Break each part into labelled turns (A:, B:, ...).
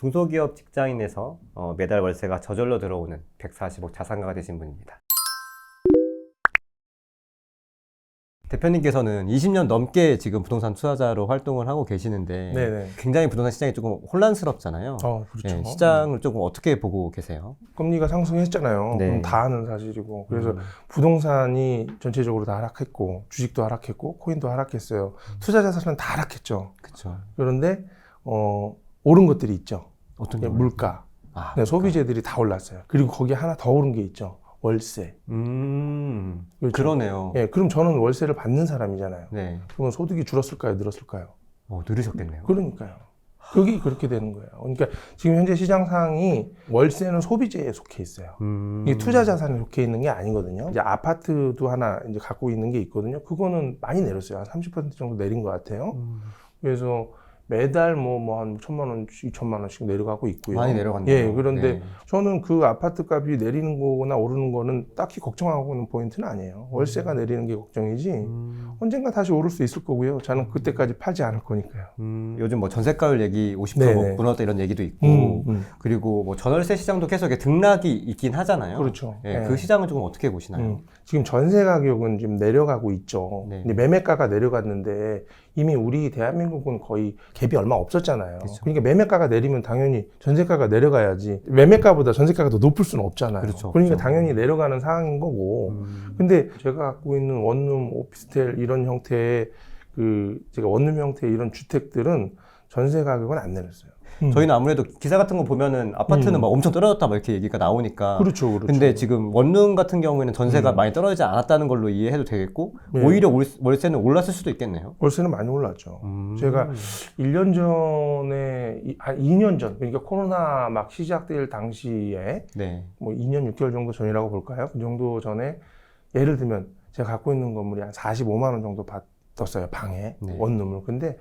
A: 중소기업 직장인에서 매달 월세가 저절로 들어오는 140억 자산가가 되신 분입니다. 대표님께서는 20년 넘게 지금 부동산 투자자로 활동을 하고 계시는데
B: 네네.
A: 굉장히 부동산 시장이 조금 혼란스럽잖아요.
B: 그렇죠.
A: 네, 시장을 조금 어떻게 보고 계세요?
B: 금리가 상승했잖아요.
A: 네.
B: 그럼 다 아는 사실이고. 그래서 부동산이 전체적으로 다 하락했고, 주식도 하락했고, 코인도 하락했어요. 투자 자산은 다 하락했죠.
A: 그렇죠.
B: 그런데 오른 것들이 있죠.
A: 어떤 게
B: 물가,
A: 물가.
B: 소비재들이 다 올랐어요. 그리고 거기에 하나 더 오른 게 있죠. 월세. 그렇죠.
A: 그러네요.
B: 예, 그럼 저는 월세를 받는 사람이잖아요.
A: 네.
B: 그러면 소득이 줄었을까요? 늘었을까요?
A: 늘으셨겠네요.
B: 그러니까요. 그게 그렇게 되는 거예요. 그러니까 지금 현재 시장 상황이 월세는 소비재에 속해 있어요. 이게 투자 자산에 속해 있는 게 아니거든요. 이제 아파트도 하나 이제 갖고 있는 게 있거든요. 그거는 많이 내렸어요. 한 30% 정도 내린 것 같아요. 그래서 매달 한 1,000만 원씩, 2,000만 원씩 내려가고 있고요.
A: 많이 내려갔네요.
B: 예, 그런데
A: 네.
B: 저는 그 아파트 값이 내리는 거나 오르는 거는 딱히 걱정하고 있는 포인트는 아니에요. 월세가 내리는 게 걱정이지. 언젠가 다시 오를 수 있을 거고요. 저는 그때까지 팔지 않을 거니까요.
A: 요즘 뭐 전세가율 얘기 50%
B: 네네.
A: 무너졌다 이런 얘기도 있고 그리고 뭐 전월세 시장도 계속 이렇게 등락이 있긴 하잖아요.
B: 그렇죠.
A: 예,
B: 네.
A: 그 시장은 조금 어떻게 보시나요?
B: 지금 전세 가격은 지금 내려가고 있죠.
A: 네.
B: 근데 매매가가 내려갔는데 이미 우리 대한민국은 거의 갭이 얼마 없었잖아요.
A: 그렇죠.
B: 그러니까 매매가가 내리면 당연히 전세가가 내려가야지. 매매가보다 전세가가 더 높을 수는 없잖아요.
A: 그렇죠.
B: 그러니까
A: 그렇죠.
B: 당연히 내려가는 상황인 거고. 근데 제가 갖고 있는 원룸, 오피스텔 이런 형태의 제가 원룸 형태의 이런 주택들은 전세 가격은 안 내렸어요.
A: 저희는 아무래도 기사 같은 거 보면은 아파트는 막 엄청 떨어졌다 막 이렇게 얘기가 나오니까.
B: 그렇죠, 그렇죠.
A: 근데 지금 원룸 같은 경우에는 전세가 많이 떨어지지 않았다는 걸로 이해해도 되겠고
B: 네.
A: 오히려 월세는 올랐을 수도 있겠네요.
B: 월세는 많이 올랐죠. 제가 1년 전에, 한 2년 전, 그러니까 코로나 막 시작될 당시에
A: 네.
B: 뭐 2년 6개월 정도 전이라고 볼까요? 그 정도 전에 예를 들면 제가 갖고 있는 건물이 한 45만 원 정도 받았어요, 방에.
A: 네.
B: 원룸을. 근데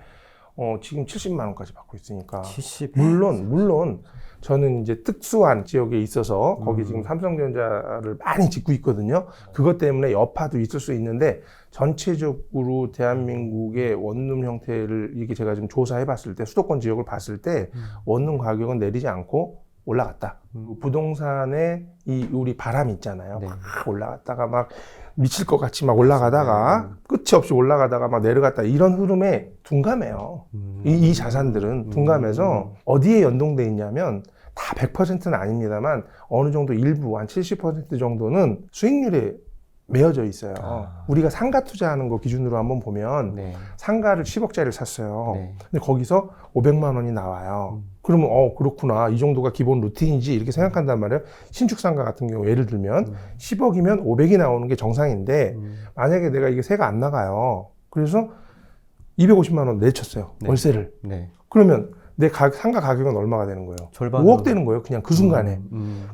B: 지금 70만 원까지 받고 있으니까.
A: 70.
B: 물론 저는 이제 특수한 지역에 있어서 거기 지금 삼성전자를 많이 짓고 있거든요. 그것 때문에 여파도 있을 수 있는데 전체적으로 대한민국의 원룸 형태를 이게 제가 지금 조사해 봤을 때 수도권 지역을 봤을 때 원룸 가격은 내리지 않고 올라갔다. 부동산의 우리 바람이 있잖아요.
A: 네.
B: 막 올라갔다가 막 미칠 것 같이 막 올라가다가 끝이 없이 올라가다가 막 내려갔다. 이런 흐름에 둔감해요. 이 자산들은 둔감해서 어디에 연동돼 있냐면 다 100%는 아닙니다만 어느 정도 일부 한 70% 정도는 수익률에 매여져 있어요. 우리가 상가 투자하는 거 기준으로 한번 보면
A: 네.
B: 상가를 10억짜리를 샀어요.
A: 네.
B: 근데 거기서 500만 원이 나와요. 그러면 그렇구나. 이 정도가 기본 루틴이지 이렇게 생각한단 말이에요. 신축 상가 같은 경우 예를 들면 10억이면 500이 나오는 게 정상인데 만약에 내가 이게 세가 안 나가요. 그래서 250만 원 내쳤어요.
A: 네.
B: 월세를.
A: 네.
B: 그러면 내 상가 가격은 얼마가 되는 거예요?
A: 절반으로.
B: 5억 되는 거예요. 그냥 그 순간에.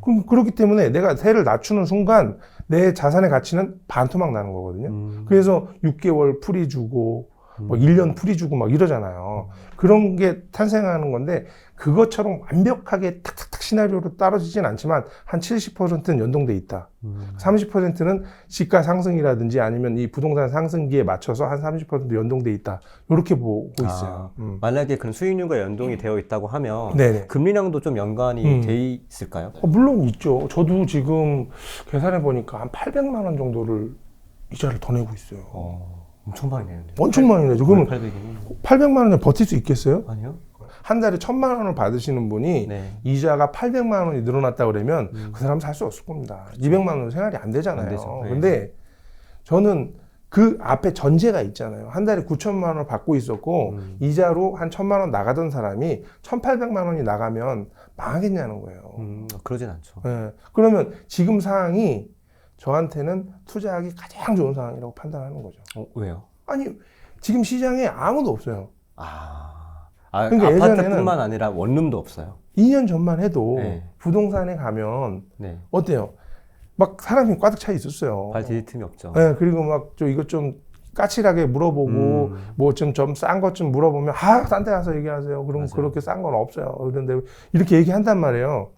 A: 그럼
B: 그렇기 때문에 내가 세를 낮추는 순간 내 자산의 가치는 반토막 나는 거거든요. 그래서 6개월 풀이 주고 뭐 1년 풀이 주고 막 이러잖아요. 그런 게 탄생하는 건데 그것처럼 완벽하게 탁탁탁 시나리오로 떨어지진 않지만 한 70%는 연동돼 있다. 30%는 시가 상승이라든지 아니면 이 부동산 상승기에 맞춰서 한 30% 연동돼 있다. 이렇게 보고 있어요.
A: 만약에 그런 수익률과 연동이 되어 있다고 하면
B: 네네.
A: 금리랑도 좀 연관이 돼 있을까요?
B: 물론 있죠. 저도 지금 계산해 보니까 한 800만 원 정도를 이자를 더 내고 있어요.
A: 엄청 많이 내는데.
B: 엄청 많이 내죠. 그러면
A: 800이면
B: 800만 원에 버틸 수 있겠어요?
A: 아니요?
B: 한 달에 1,000만 원을 받으시는 분이
A: 네.
B: 이자가 800만 원이 늘어났다 그러면 그 사람 살 수 없을 겁니다. 200만 원은 생활이 안 되잖아요.
A: 안 되죠. 네.
B: 근데 저는 그 앞에 전제가 있잖아요. 한 달에 9천만 원을 받고 있었고 이자로 한 1,000만 원 나가던 사람이 1,800만 원이 나가면 망하겠냐는 거예요.
A: 그러진 않죠.
B: 네. 그러면 지금 상황이 저한테는 투자하기 가장 좋은 상황이라고 판단하는 거죠.
A: 왜요?
B: 아니 지금 시장에 아무도 없어요.
A: 그러니까
B: 예전에는
A: 아파트뿐만 아니라 원룸도 없어요.
B: 2년 전만 해도
A: 네.
B: 부동산에 가면
A: 네.
B: 어때요? 막 사람이 꽉 차 있었어요.
A: 발 디딜 틈이 없죠.
B: 네, 그리고 막 이것 좀 까칠하게 물어보고 뭐 좀 싼 것 좀 물어보면 싼 데 가서 얘기하세요. 그럼
A: 맞아요.
B: 그렇게 싼 건 없어요. 그런데 이렇게 얘기한단 말이에요.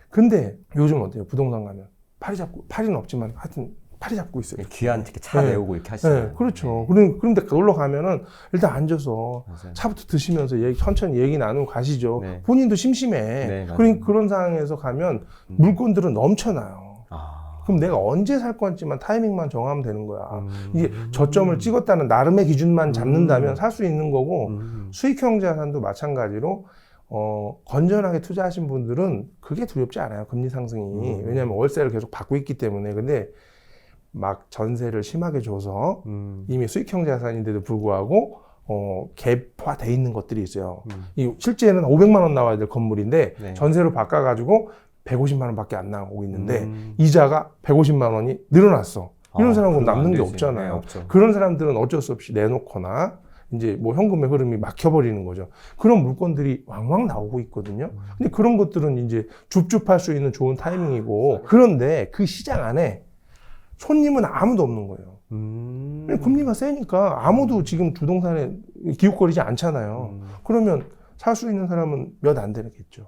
B: 근데 요즘 어때요? 부동산 가면 팔이는 없지만 하여튼 팔이 잡고 있어요.
A: 귀한 특히 차
B: 네.
A: 내오고 이렇게 하시잖아요.
B: 네, 그렇죠. 그런데 놀러 가면은 일단 앉아서
A: 맞아요.
B: 차부터 드시면서 천천히 얘기 나누고 가시죠.
A: 네.
B: 본인도 심심해.
A: 네, 맞아요.
B: 그러니까 그런 상황에서 가면 물건들은 넘쳐나요.
A: 아.
B: 그럼 내가 언제 살 건지만 타이밍만 정하면 되는 거야. 이게 저점을 찍었다는 나름의 기준만 잡는다면 살 수 있는 거고 수익형 자산도 마찬가지로 건전하게 투자하신 분들은 그게 두렵지 않아요. 금리 상승이. 왜냐하면 월세를 계속 받고 있기 때문에. 근데 막 전세를 심하게 줘서 이미 수익형 자산인데도 불구하고 갭화돼 있는 것들이 있어요. 이 실제는 500만 원 나와야 될 건물인데
A: 네.
B: 전세로 바꿔가지고 150만 원밖에 안 나오고 있는데 이자가 150만 원이 늘어났어. 이런 사람은
A: 그러면
B: 남는
A: 안
B: 게
A: 되지.
B: 없잖아요.
A: 네, 없죠.
B: 그런 사람들은 어쩔 수 없이 내놓거나 이제 뭐 현금의 흐름이 막혀버리는 거죠. 그런 물건들이 왕왕 나오고 있거든요. 근데 그런 것들은 이제 줍줍할 수 있는 좋은 타이밍이고 그런데 그 시장 안에 손님은 아무도 없는 거예요. 금리가 세니까 아무도 지금 부동산에 기웃거리지 않잖아요. 그러면 살 수 있는 사람은 몇 안 되겠죠.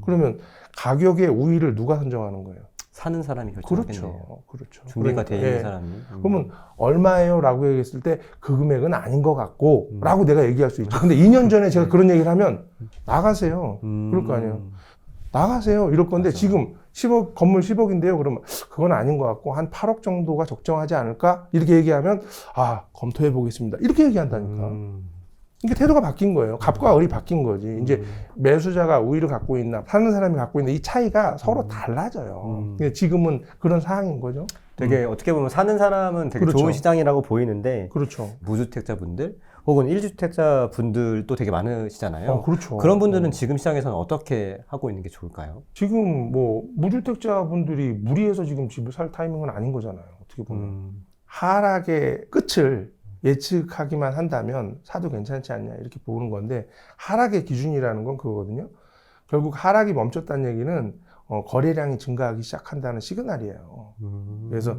B: 그러면 가격의 우위를 누가 선정하는 거예요?
A: 사는 사람이 결정하겠네요.
B: 그렇죠.
A: 준비가 돼 있는
B: 예.
A: 사람이.
B: 그러면 얼마예요? 라고 얘기했을 때 그 금액은 아닌 것 같고 라고 내가 얘기할 수 있죠. 근데 2년 전에 제가 그런 얘기를 하면 나가세요. 그럴 거 아니에요. 나가세요. 이럴 건데
A: 맞아.
B: 지금 10억, 건물 10억인데요. 그러면 그건 아닌 것 같고 한 8억 정도가 적정하지 않을까? 이렇게 얘기하면 검토해 보겠습니다. 이렇게 얘기한다니까. 이게 태도가 바뀐 거예요. 갑과 을이 바뀐 거지. 이제 매수자가 우위를 갖고 있나, 사는 사람이 갖고 있는 이 차이가 서로 달라져요. 근데 지금은 그런 상황인 거죠.
A: 되게 어떻게 보면 사는 사람은 되게
B: 그렇죠.
A: 좋은 시장이라고 보이는데
B: 그렇죠.
A: 무주택자분들 혹은 1주택자 분들도 되게 많으시잖아요.
B: 그렇죠.
A: 그런 분들은 지금 시장에서는 어떻게 하고 있는 게 좋을까요?
B: 지금 뭐 무주택자 분들이 무리해서 지금 집을 살 타이밍은 아닌 거잖아요. 어떻게 보면. 하락의 끝을 예측하기만 한다면 사도 괜찮지 않냐 이렇게 보는 건데 하락의 기준이라는 건 그거거든요. 결국 하락이 멈췄다는 얘기는 거래량이 증가하기 시작한다는 시그널이에요. 그래서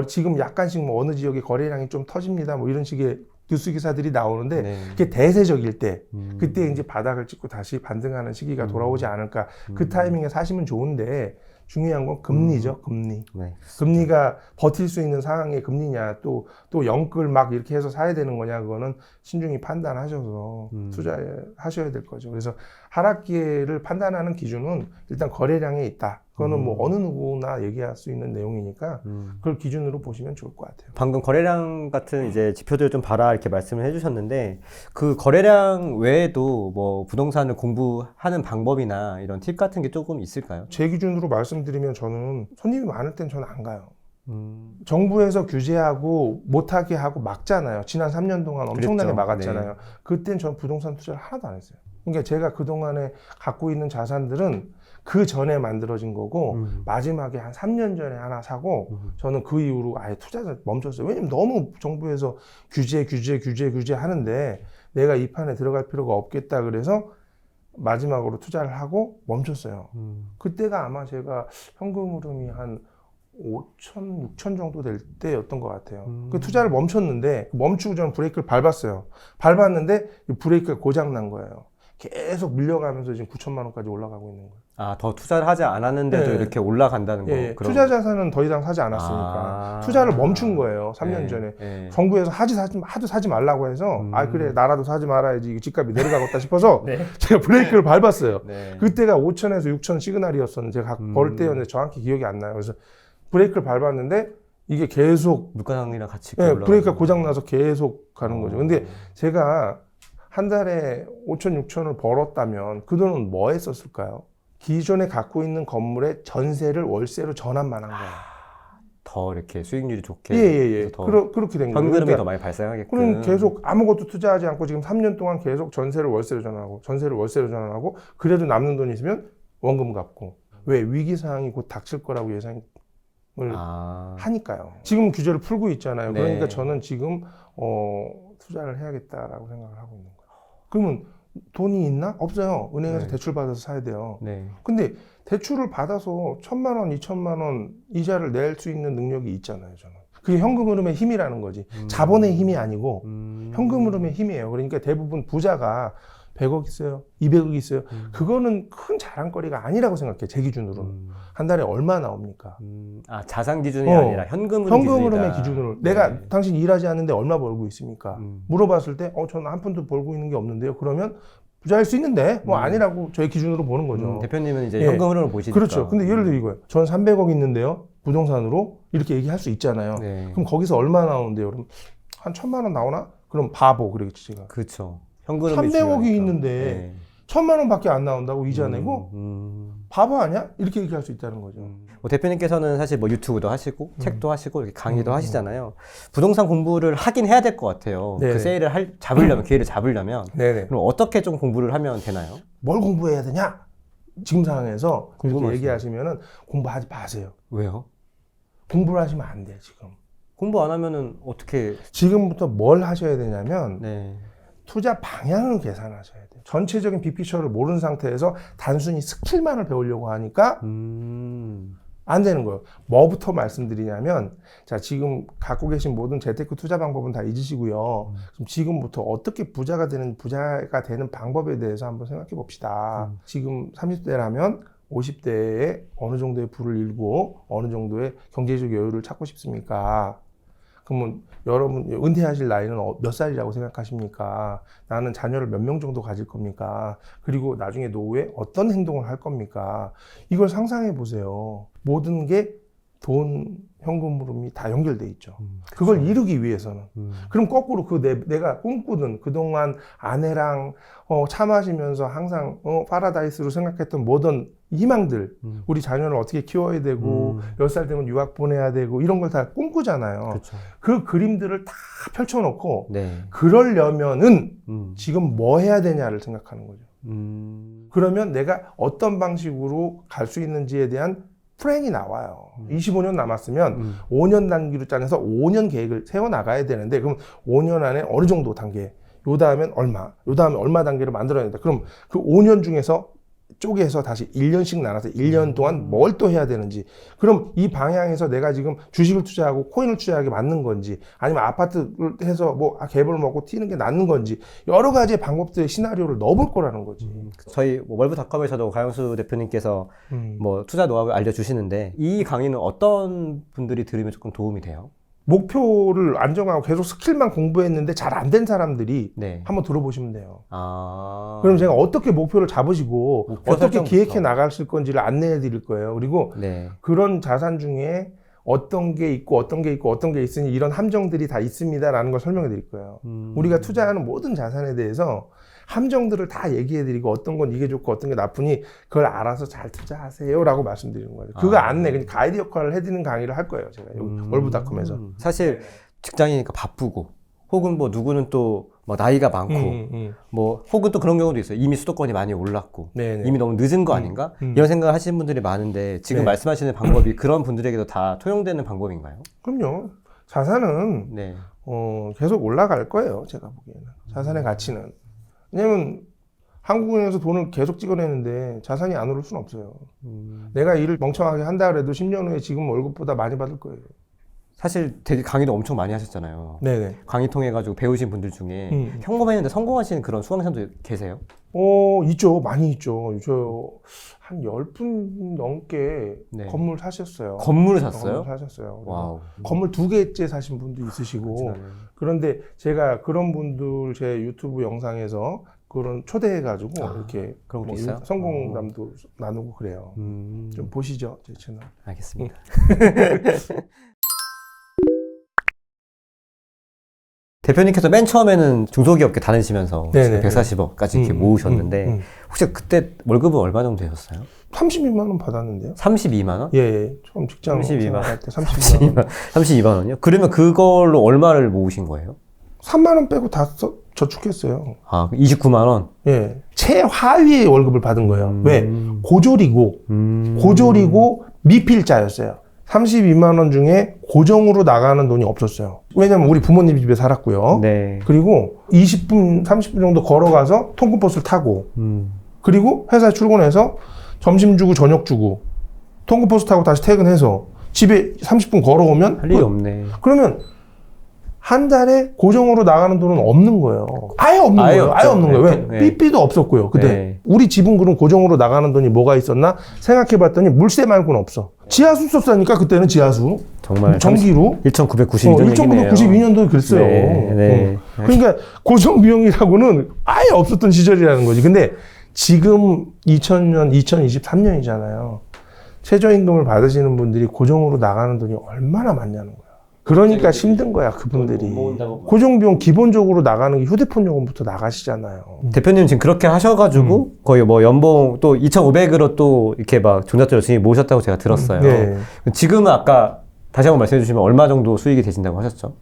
B: 지금 약간씩 뭐 어느 지역에 거래량이 좀 터집니다 뭐 이런 식의 뉴스 기사들이 나오는데
A: 네.
B: 그게 대세적일 때 그때 이제 바닥을 찍고 다시 반등하는 시기가 돌아오지 않을까. 그 타이밍에 사시면 좋은데 중요한 건 금리죠. 금리.
A: 네.
B: 금리가 버틸 수 있는 상황의 금리냐 또 영끌 막 이렇게 해서 사야 되는 거냐 그거는 신중히 판단하셔서 투자하셔야 될 거죠. 그래서 하락 기회를 판단하는 기준은 일단 거래량에 있다. 그거는 뭐 어느 누구나 얘기할 수 있는 내용이니까 그걸 기준으로 보시면 좋을 것 같아요.
A: 방금 거래량 같은 이제 지표들 좀 봐라 이렇게 말씀을 해주셨는데 그 거래량 외에도 뭐 부동산을 공부하는 방법이나 이런 팁 같은 게 조금 있을까요?
B: 제 기준으로 말씀드리면 저는 손님이 많을 땐 저는 안 가요. 정부에서 규제하고 못하게 하고 막잖아요. 지난 3년 동안 엄청나게
A: 그랬죠.
B: 막았잖아요.
A: 네.
B: 그땐 전 부동산 투자를 하나도 안 했어요. 그러니까 제가 그동안에 갖고 있는 자산들은 그 전에 만들어진 거고 마지막에 한 3년 전에 하나 사고 저는 그 이후로 아예 투자를 멈췄어요. 왜냐면 너무 정부에서 규제 하는데 내가 이 판에 들어갈 필요가 없겠다 그래서 마지막으로 투자를 하고 멈췄어요. 그때가 아마 제가 현금 흐름이 한 5천, 6천 정도 될 때였던 것 같아요. 그 투자를 멈췄는데 멈추고 저는 브레이크를 밟았어요. 밟았는데 브레이크가 고장 난 거예요. 계속 밀려가면서 지금 9천만 원까지 올라가고 있는 거예요.
A: 더 투자를 하지 않았는데도
B: 네.
A: 이렇게 올라간다는 거.
B: 예, 투자 자산은 더 이상 사지 않았으니까 투자를 멈춘 거예요. 3년
A: 네,
B: 전에.
A: 네.
B: 정부에서 하도 사지 말라고 해서 그래 나라도 사지 말아야지 집값이 내려가겠다 싶어서
A: 네.
B: 제가 브레이크를 밟았어요.
A: 네.
B: 그때가 5천에서 6천 시그널이었었는데 제가 벌 때였는데 정확히 기억이 안 나요. 그래서 브레이크를 밟았는데 이게 계속
A: 물가상이랑 같이
B: 브레이크가 고장나서 계속 가는 거죠. 근데 제가 한 달에 5천, 6천을 벌었다면 그 돈은 뭐 했었을까요? 기존에 갖고 있는 건물의 전세를 월세로 전환만 한 거예요.
A: 더 이렇게 수익률이 좋게.
B: 예.
A: 더
B: 그렇게 된 거예요.
A: 현금이
B: 그러니까
A: 더 많이 발생하게끔.
B: 그럼 계속 아무것도 투자하지 않고 지금 3년 동안 계속 전세를 월세로 전환하고 그래도 남는 돈이 있으면 원금 갚고. 왜? 위기 상황이 곧 닥칠 거라고 예상을 하니까요. 지금 규제를 풀고 있잖아요.
A: 네.
B: 그러니까 저는 지금 투자를 해야겠다라고 생각을 하고 있는 거예요. 그러면 돈이 있나? 없어요. 은행에서
A: 네.
B: 대출 받아서 사야 돼요.
A: 네.
B: 근데 대출을 받아서 1,000만 원, 2,000만 원 이자를 낼 수 있는 능력이 있잖아요, 저는. 그게 현금 흐름의 힘이라는 거지. 자본의 힘이 아니고 현금 흐름의 힘이에요. 그러니까 대부분 부자가 100억 있어요. 200억 있어요. 그거는 큰 자랑거리가 아니라고 생각해. 제 기준으로는. 한 달에 얼마 나옵니까?
A: 아, 자산 기준이 아니라 현금
B: 흐름의 기준으로. 내가
A: 네.
B: 당신 일하지 않는데 얼마 벌고 있습니까? 물어봤을 때 저는 한 푼도 벌고 있는 게 없는데요. 그러면 부자일 수 있는데 뭐 아니라고 저의 기준으로 보는 거죠.
A: 대표님은 이제
B: 예.
A: 현금 흐름을 보시니까.
B: 그렇죠. 근데 예를 들어 이거예요. 전 300억 있는데요. 부동산으로 이렇게 얘기할 수 있잖아요.
A: 네.
B: 그럼 거기서 얼마 나오는데요? 그럼 한 1,000만 원 나오나? 그럼 바보 그러겠지 제가.
A: 그렇죠. 현금 흐름이
B: 300억이
A: 중요하니까.
B: 있는데
A: 네.
B: 1,000만 원밖에 안 나온다고 이자 내고 바보 아니야? 이렇게 얘기할 수 있다는 거죠.
A: 뭐 대표님께서는 사실 뭐 유튜브도 하시고 책도 하시고 이렇게 강의도 하시잖아요. 부동산 공부를 하긴 해야 될 것 같아요.
B: 네네.
A: 그 세일을 잡으려면 기회를 잡으려면
B: 네네.
A: 그럼 어떻게 좀 공부를 하면 되나요?
B: 뭘 공부해야 되냐? 지금 상황에서 그렇게
A: 궁금하시죠?
B: 얘기하시면은 공부하지 마세요.
A: 왜요?
B: 공부를 하시면 안 돼, 지금.
A: 공부 안 하면은 어떻게?
B: 지금부터 뭘 하셔야 되냐면
A: 네.
B: 투자 방향을 계산하셔야 돼요. 전체적인 빅피처를 모르는 상태에서 단순히 스킬만을 배우려고 하니까 안 되는 거예요. 뭐부터 말씀드리냐면, 자, 지금 갖고 계신 모든 재테크 투자 방법은 다 잊으시고요. 그럼 지금부터 어떻게 부자가 되는 방법에 대해서 한번 생각해 봅시다. 지금 30대라면 50대에 어느 정도의 부를 일고 어느 정도의 경제적 여유를 찾고 싶습니까? 그러면 여러분 은퇴하실 나이는 몇 살이라고 생각하십니까? 나는 자녀를 몇 명 정도 가질 겁니까? 그리고 나중에 노후에 어떤 행동을 할 겁니까? 이걸 상상해 보세요. 모든 게 돈, 현금 흐름이 다 연결돼 있죠. 그걸 이루기 위해서는. 그럼 거꾸로 내가 꿈꾸던 그동안 아내랑 차 마시면서 항상 파라다이스로 생각했던 모든 희망들, 우리 자녀를 어떻게 키워야 되고 몇 살 되면 유학 보내야 되고 이런 걸 다 꿈꾸잖아요.
A: 그렇죠.
B: 그 그림들을 다 펼쳐놓고
A: 네.
B: 그러려면은 지금 뭐 해야 되냐를 생각하는 거죠. 그러면 내가 어떤 방식으로 갈 수 있는지에 대한 플랜이 나와요. 25년 남았으면 5년 단기로 짜내서 5년 계획을 세워나가야 되는데 그럼 5년 안에 어느 정도 단계, 요 다음엔 얼마, 요 다음에 얼마 단계를 만들어야 된다. 그럼 그 5년 중에서 쪼개서 다시 1년씩 나눠서 1년 동안 뭘 또 해야 되는지, 그럼 이 방향에서 내가 지금 주식을 투자하고 코인을 투자하기 맞는 건지, 아니면 아파트를 해서 뭐 갭을 먹고 튀는 게 낫는 건지, 여러 가지의 방법들의 시나리오를 넣어볼 거라는 거지.
A: 저희 뭐 월브닷컴에서도 강영수 대표님께서 뭐 투자 노하우를 알려주시는데 이 강의는 어떤 분들이 들으면 조금 도움이 돼요?
B: 목표를 안정하고 계속 스킬만 공부했는데 잘 안 된 사람들이
A: 네.
B: 한번 들어보시면 돼요.
A: 아.
B: 그럼 제가 어떻게 목표를 잡으시고
A: 목표
B: 어떻게
A: 설정부터.
B: 기획해 나가실 건지를 안내해 드릴 거예요. 그리고
A: 네.
B: 그런 자산 중에 어떤 게 있고 어떤 게 있고 어떤 게 있으니 이런 함정들이 다 있습니다라는 걸 설명해 드릴 거예요. 우리가 투자하는 모든 자산에 대해서 함정들을 다 얘기해 드리고 어떤 건 이게 좋고 어떤 게 나쁘니 그걸 알아서 잘 투자하세요라고 말씀드리는 거예요. 그거 안내, 그냥 가이드 역할을 해드리는 강의를 할 거예요. 제가 여기 월브닷컴에서.
A: 사실 직장이니까 바쁘고 혹은 뭐 누구는 또 뭐 나이가 많고 뭐 혹은 또 그런 경우도 있어요. 이미 수도권이 많이 올랐고
B: 네네.
A: 이미 너무 늦은 거 아닌가? 이런 생각을 하시는 분들이 많은데 지금
B: 네.
A: 말씀하시는 방법이 그런 분들에게도 다 통용되는 방법인가요?
B: 그럼요. 자산은
A: 네.
B: 계속 올라갈 거예요. 제가 보기에는. 자산의 가치는. 왜냐면 한국은행에서 돈을 계속 찍어내는데 자산이 안 오를 수는 없어요. 내가 일을 멍청하게 한다 그래도 10년 후에 지금 월급보다 많이 받을 거예요.
A: 사실 되게 강의도 엄청 많이 하셨잖아요.
B: 네네.
A: 강의 통해 가지고 배우신 분들 중에 평범했는데 성공하시는 그런 수강생도 계세요?
B: 있죠. 많이 있죠. 한 10분 넘게
A: 네.
B: 건물 사셨어요.
A: 건물을 샀어요?
B: 건물 사셨어요.
A: 와우.
B: 건물 2개째 사신 분도 있으시고. 그런데 제가 그런 분들 제 유튜브 영상에서 그런 초대해가지고 이렇게
A: 그런 것도
B: 뭐
A: 있어요?
B: 성공담도 나누고 그래요. 좀 보시죠, 제 채널.
A: 알겠습니다. 대표님께서 맨 처음에는 중소기업계 다니시면서
B: 네네.
A: 140억까지 이렇게 모으셨는데 혹시 그때 월급은 얼마 정도 되셨어요?
B: 32만 원 받았는데요.
A: 32만 원?
B: 예. 처음 직장
A: 32만
B: 생활할 때 32만 원.
A: 32만 원이요? 그러면 그걸로 얼마를 모으신 거예요?
B: 3만 원 빼고 다 저축했어요.
A: 아, 29만 원?
B: 예. 최하위의 월급을 받은 거예요. 왜? 고졸이고 미필자였어요. 32만 원 중에 고정으로 나가는 돈이 없었어요. 왜냐면 우리 부모님 집에 살았고요.
A: 네.
B: 그리고 20분, 30분 정도 걸어가서 통근버스를 타고 그리고 회사에 출근해서 점심 주고 저녁 주고 통근버스 타고 다시 퇴근해서 집에 30분 걸어오면
A: 할 일이 없네.
B: 그러면 한 달에 고정으로 나가는 돈은 없는 거예요. 아예 없는
A: 아예
B: 거예요.
A: 없죠.
B: 아예 없는 거예요. 왜?
A: 네.
B: 삐삐도 없었고요. 근데
A: 네.
B: 우리 집은 그럼 고정으로 나가는 돈이 뭐가 있었나 생각해봤더니 물세 말고는 없어. 지하수 썼으니까 그때는 지하수.
A: 정말
B: 전기로.
A: 1992년 얘기네요.
B: 1992년도에 그랬어요.
A: 네.
B: 그러니까 고정 비용이라고는 아예 없었던 시절이라는 거지. 근데 지금 2000년, 2023년이잖아요. 최저임금을 받으시는 분들이 고정으로 나가는 돈이 얼마나 많냐는 거야. 그러니까 힘든 거야, 그분들이. 고정비용 기본적으로 나가는 게 휴대폰 요금부터 나가시잖아요.
A: 대표님 지금 그렇게 하셔가지고 거의 뭐 연봉 또 2,500으로 또 이렇게 막 종잣돈을 열심히 모으셨다고 제가 들었어요.
B: 네.
A: 지금은 아까 다시 한번 말씀해 주시면 얼마 정도 수익이 되신다고 하셨죠?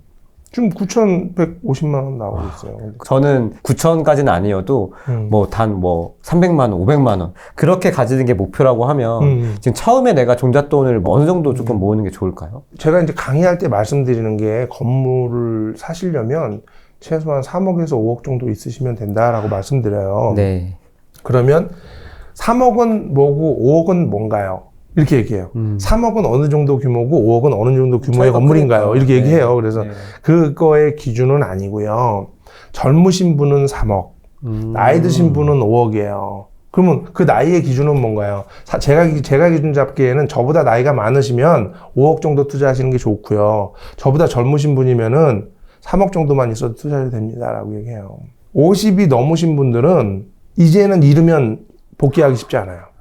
B: 지금 9,150만 원 나오고 있어요.
A: 저는 9천까지는 아니어도 뭐 단 뭐 300만 원, 500만 원 그렇게 가지는 게 목표라고 하면 지금 처음에 내가 종잣돈을 뭐 어느 정도 조금 모으는 게 좋을까요?
B: 제가 이제 강의할 때 말씀드리는 게 건물을 사시려면 최소한 3억에서 5억 정도 있으시면 된다라고 말씀드려요.
A: 네.
B: 그러면 3억은 뭐고 5억은 뭔가요? 이렇게 얘기해요. 3억은 어느 정도 규모고 5억은 어느 정도 규모의 건물인가요? 이렇게 얘기해요. 그래서 그거의 기준은 아니고요. 젊으신 분은 3억, 나이 드신 분은 5억이에요. 그러면 그 나이의 기준은 뭔가요? 제가 기준 잡기에는 저보다 나이가 많으시면 5억 정도 투자하시는 게 좋고요. 저보다 젊으신 분이면은 3억 정도만 있어도 투자해도 됩니다라고 얘기해요. 50이 넘으신 분들은 이제는 잃으면 복귀하기 쉽지 않아요.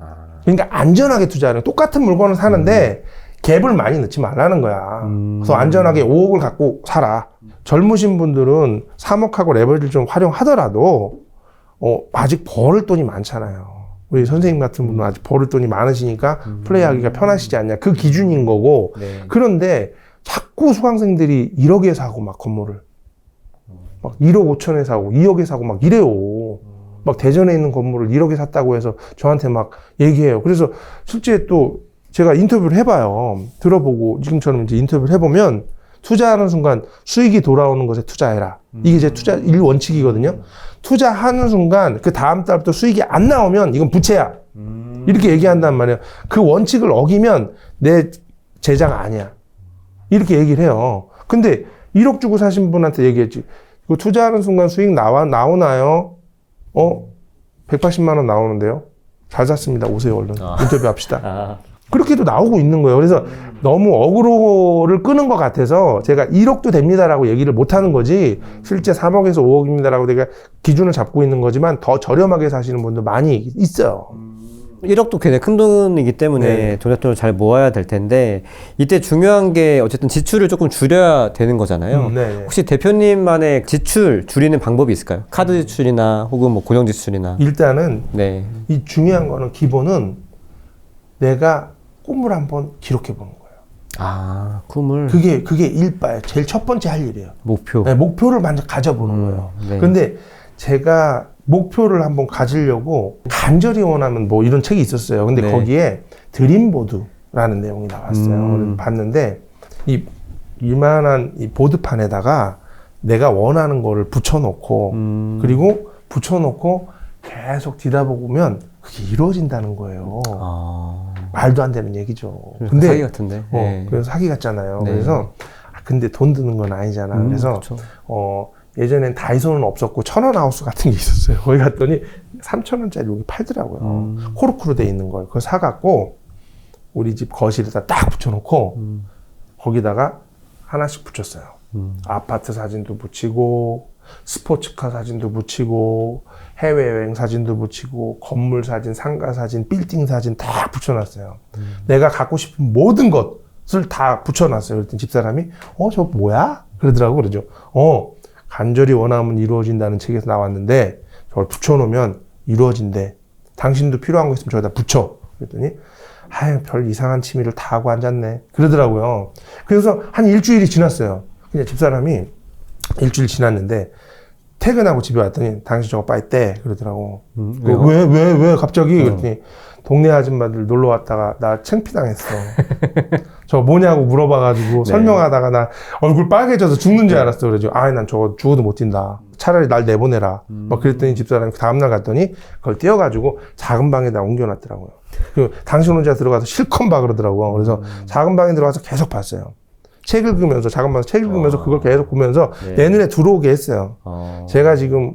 B: 그러니까 안전하게 투자하는, 똑같은 물건을 사는데 갭을 많이 넣지 말라는 거야. 그래서 안전하게 5억을 갖고 살아. 젊으신 분들은 3억하고 레버리지를 좀 활용하더라도 아직 벌을 돈이 많잖아요. 우리 선생님 같은 분은 아직 벌을 돈이 많으시니까 플레이하기가 편하시지 않냐. 그 기준인 거고.
A: 네.
B: 그런데 자꾸 수강생들이 1억에 사고 막 건물을 막 1억 5천에 사고 2억에 사고 막 이래요. 막 대전에 있는 건물을 1억에 샀다고 해서 저한테 막 얘기해요. 그래서 실제 또 제가 인터뷰를 해봐요. 들어보고 지금처럼 이제 인터뷰를 해보면 투자하는 순간 수익이 돌아오는 것에 투자해라. 이게 제 투자 1원칙이거든요. 투자하는 순간 그 다음 달부터 수익이 안 나오면 이건 부채야. 이렇게 얘기한단 말이에요. 그 원칙을 어기면 내 제자가 아니야. 이렇게 얘기를 해요. 근데 1억 주고 사신 분한테 얘기했지. 그 투자하는 순간 수익 나오나요? 180만 원 나오는데요. 잘 샀습니다. 오세요, 얼른. 인터뷰 합시다. 그렇게도 나오고 있는 거예요. 그래서 너무 어그로를 끄는 것 같아서 제가 1억도 됩니다라고 얘기를 못 하는 거지, 실제 3억에서 5억입니다라고 내가 기준을 잡고 있는 거지만 더 저렴하게 사시는 분도 많이 있어요.
A: 1억도 굉장히 큰 돈이기 때문에 종잣돈을 잘 모아야 될 텐데, 이때 중요한 게 어쨌든 지출을 조금 줄여야 되는 거잖아요. 혹시 대표님만의 지출 줄이는 방법이 있을까요? 카드 지출이나 혹은 뭐 고정 지출이나.
B: 일단은
A: 네.
B: 이 중요한 거는, 기본은 내가 꿈을 한번 기록해 보는 거예요.
A: 아, 꿈을.
B: 그게 일바예요. 제일 첫 번째 할 일이에요.
A: 목표.
B: 네, 목표를 먼저 가져보는 거예요.
A: 네.
B: 근데 제가 목표를 한번 가지려고 간절히 원하면 뭐 이런 책이 있었어요. 근데 거기에 드림보드라는 내용이 나왔어요. 그래서 봤는데 이만한 이 보드판에다가 내가 원하는 거를 붙여놓고 그리고 붙여놓고 계속 뒤다보면 그게 이루어진다는 거예요. 말도 안 되는 얘기죠. 근데
A: 사기 같은데. 네.
B: 그래서 사기 같잖아요.
A: 네.
B: 그래서 근데 돈 드는 건 아니잖아. 그래서
A: 그쵸.
B: 예전엔 다이소는 없었고 1,000원 하우스 같은 게 있었어요. 거기 갔더니 3,000원짜리 여기 팔더라고요. 코르크로 돼 있는 걸. 그걸 사갖고 우리 집 거실에다 딱 붙여놓고 거기다가 하나씩 붙였어요. 아파트 사진도 붙이고 스포츠카 사진도 붙이고 해외여행 사진도 붙이고 건물 사진, 상가 사진, 빌딩 사진 다 붙여놨어요. 내가 갖고 싶은 모든 것을 다 붙여놨어요. 그랬더니 집사람이 저 뭐야? 그러더라고. 그러죠. 간절히 원하면 이루어진다는 책에서 나왔는데 저걸 붙여놓으면 이루어진대. 당신도 필요한 거 있으면 저기다 붙여. 그랬더니 별 이상한 취미를 다 하고 앉았네. 그러더라고요. 그래서 한 일주일이 지났어요. 그냥 집사람이 일주일 지났는데 퇴근하고 집에 왔더니 당신 저거 빨리 떼. 그러더라고. 왜 갑자기? 그랬더니 동네 아줌마들 놀러 왔다가 나 창피당했어. 저거 뭐냐고 물어봐가지고 설명하다가 나 얼굴 빨개져서 죽는 줄 알았어. 그러죠. 난 저거 죽어도 못 뛴다. 차라리 날 내보내라. 막 그랬더니 집사람이 다음날 갔더니 그걸 떼어가지고 작은 방에다 옮겨놨더라고요. 그 당신 혼자 들어가서 실컷 봐 그러더라고. 그래서 작은 방에 들어가서 계속 봤어요. 책 읽으면서, 작업하면서 책 읽으면서 그걸 계속 보면서
A: 네.
B: 내 눈에 들어오게 했어요. 제가 지금,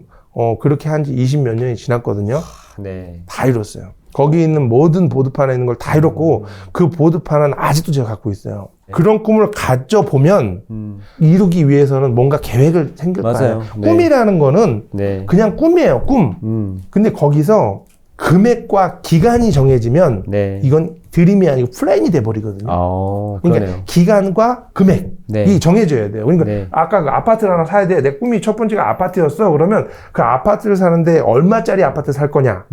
B: 그렇게 한 지 20몇 년이 지났거든요.
A: 네.
B: 다 이뤘어요. 거기 있는 모든 보드판에 있는 걸 다 이뤘고, 그 보드판은 아직도 제가 갖고 있어요. 그런 꿈을 가져보면, 이루기 위해서는 뭔가 계획을 생길 거예요.
A: 맞아요. 네.
B: 꿈이라는 거는
A: 네.
B: 그냥 꿈이에요, 꿈. 근데 거기서 금액과 기간이 정해지면,
A: 네.
B: 이건 드림이 아니고 플랜이 돼버리거든요.
A: 그러네요.
B: 그러니까 기간과 금액이
A: 네.
B: 정해져야 돼요. 그러니까
A: 네.
B: 아까 그 아파트를 하나 사야 돼. 내 꿈이 첫 번째가 아파트였어. 그러면 그 아파트를 사는데 얼마짜리 아파트 살 거냐.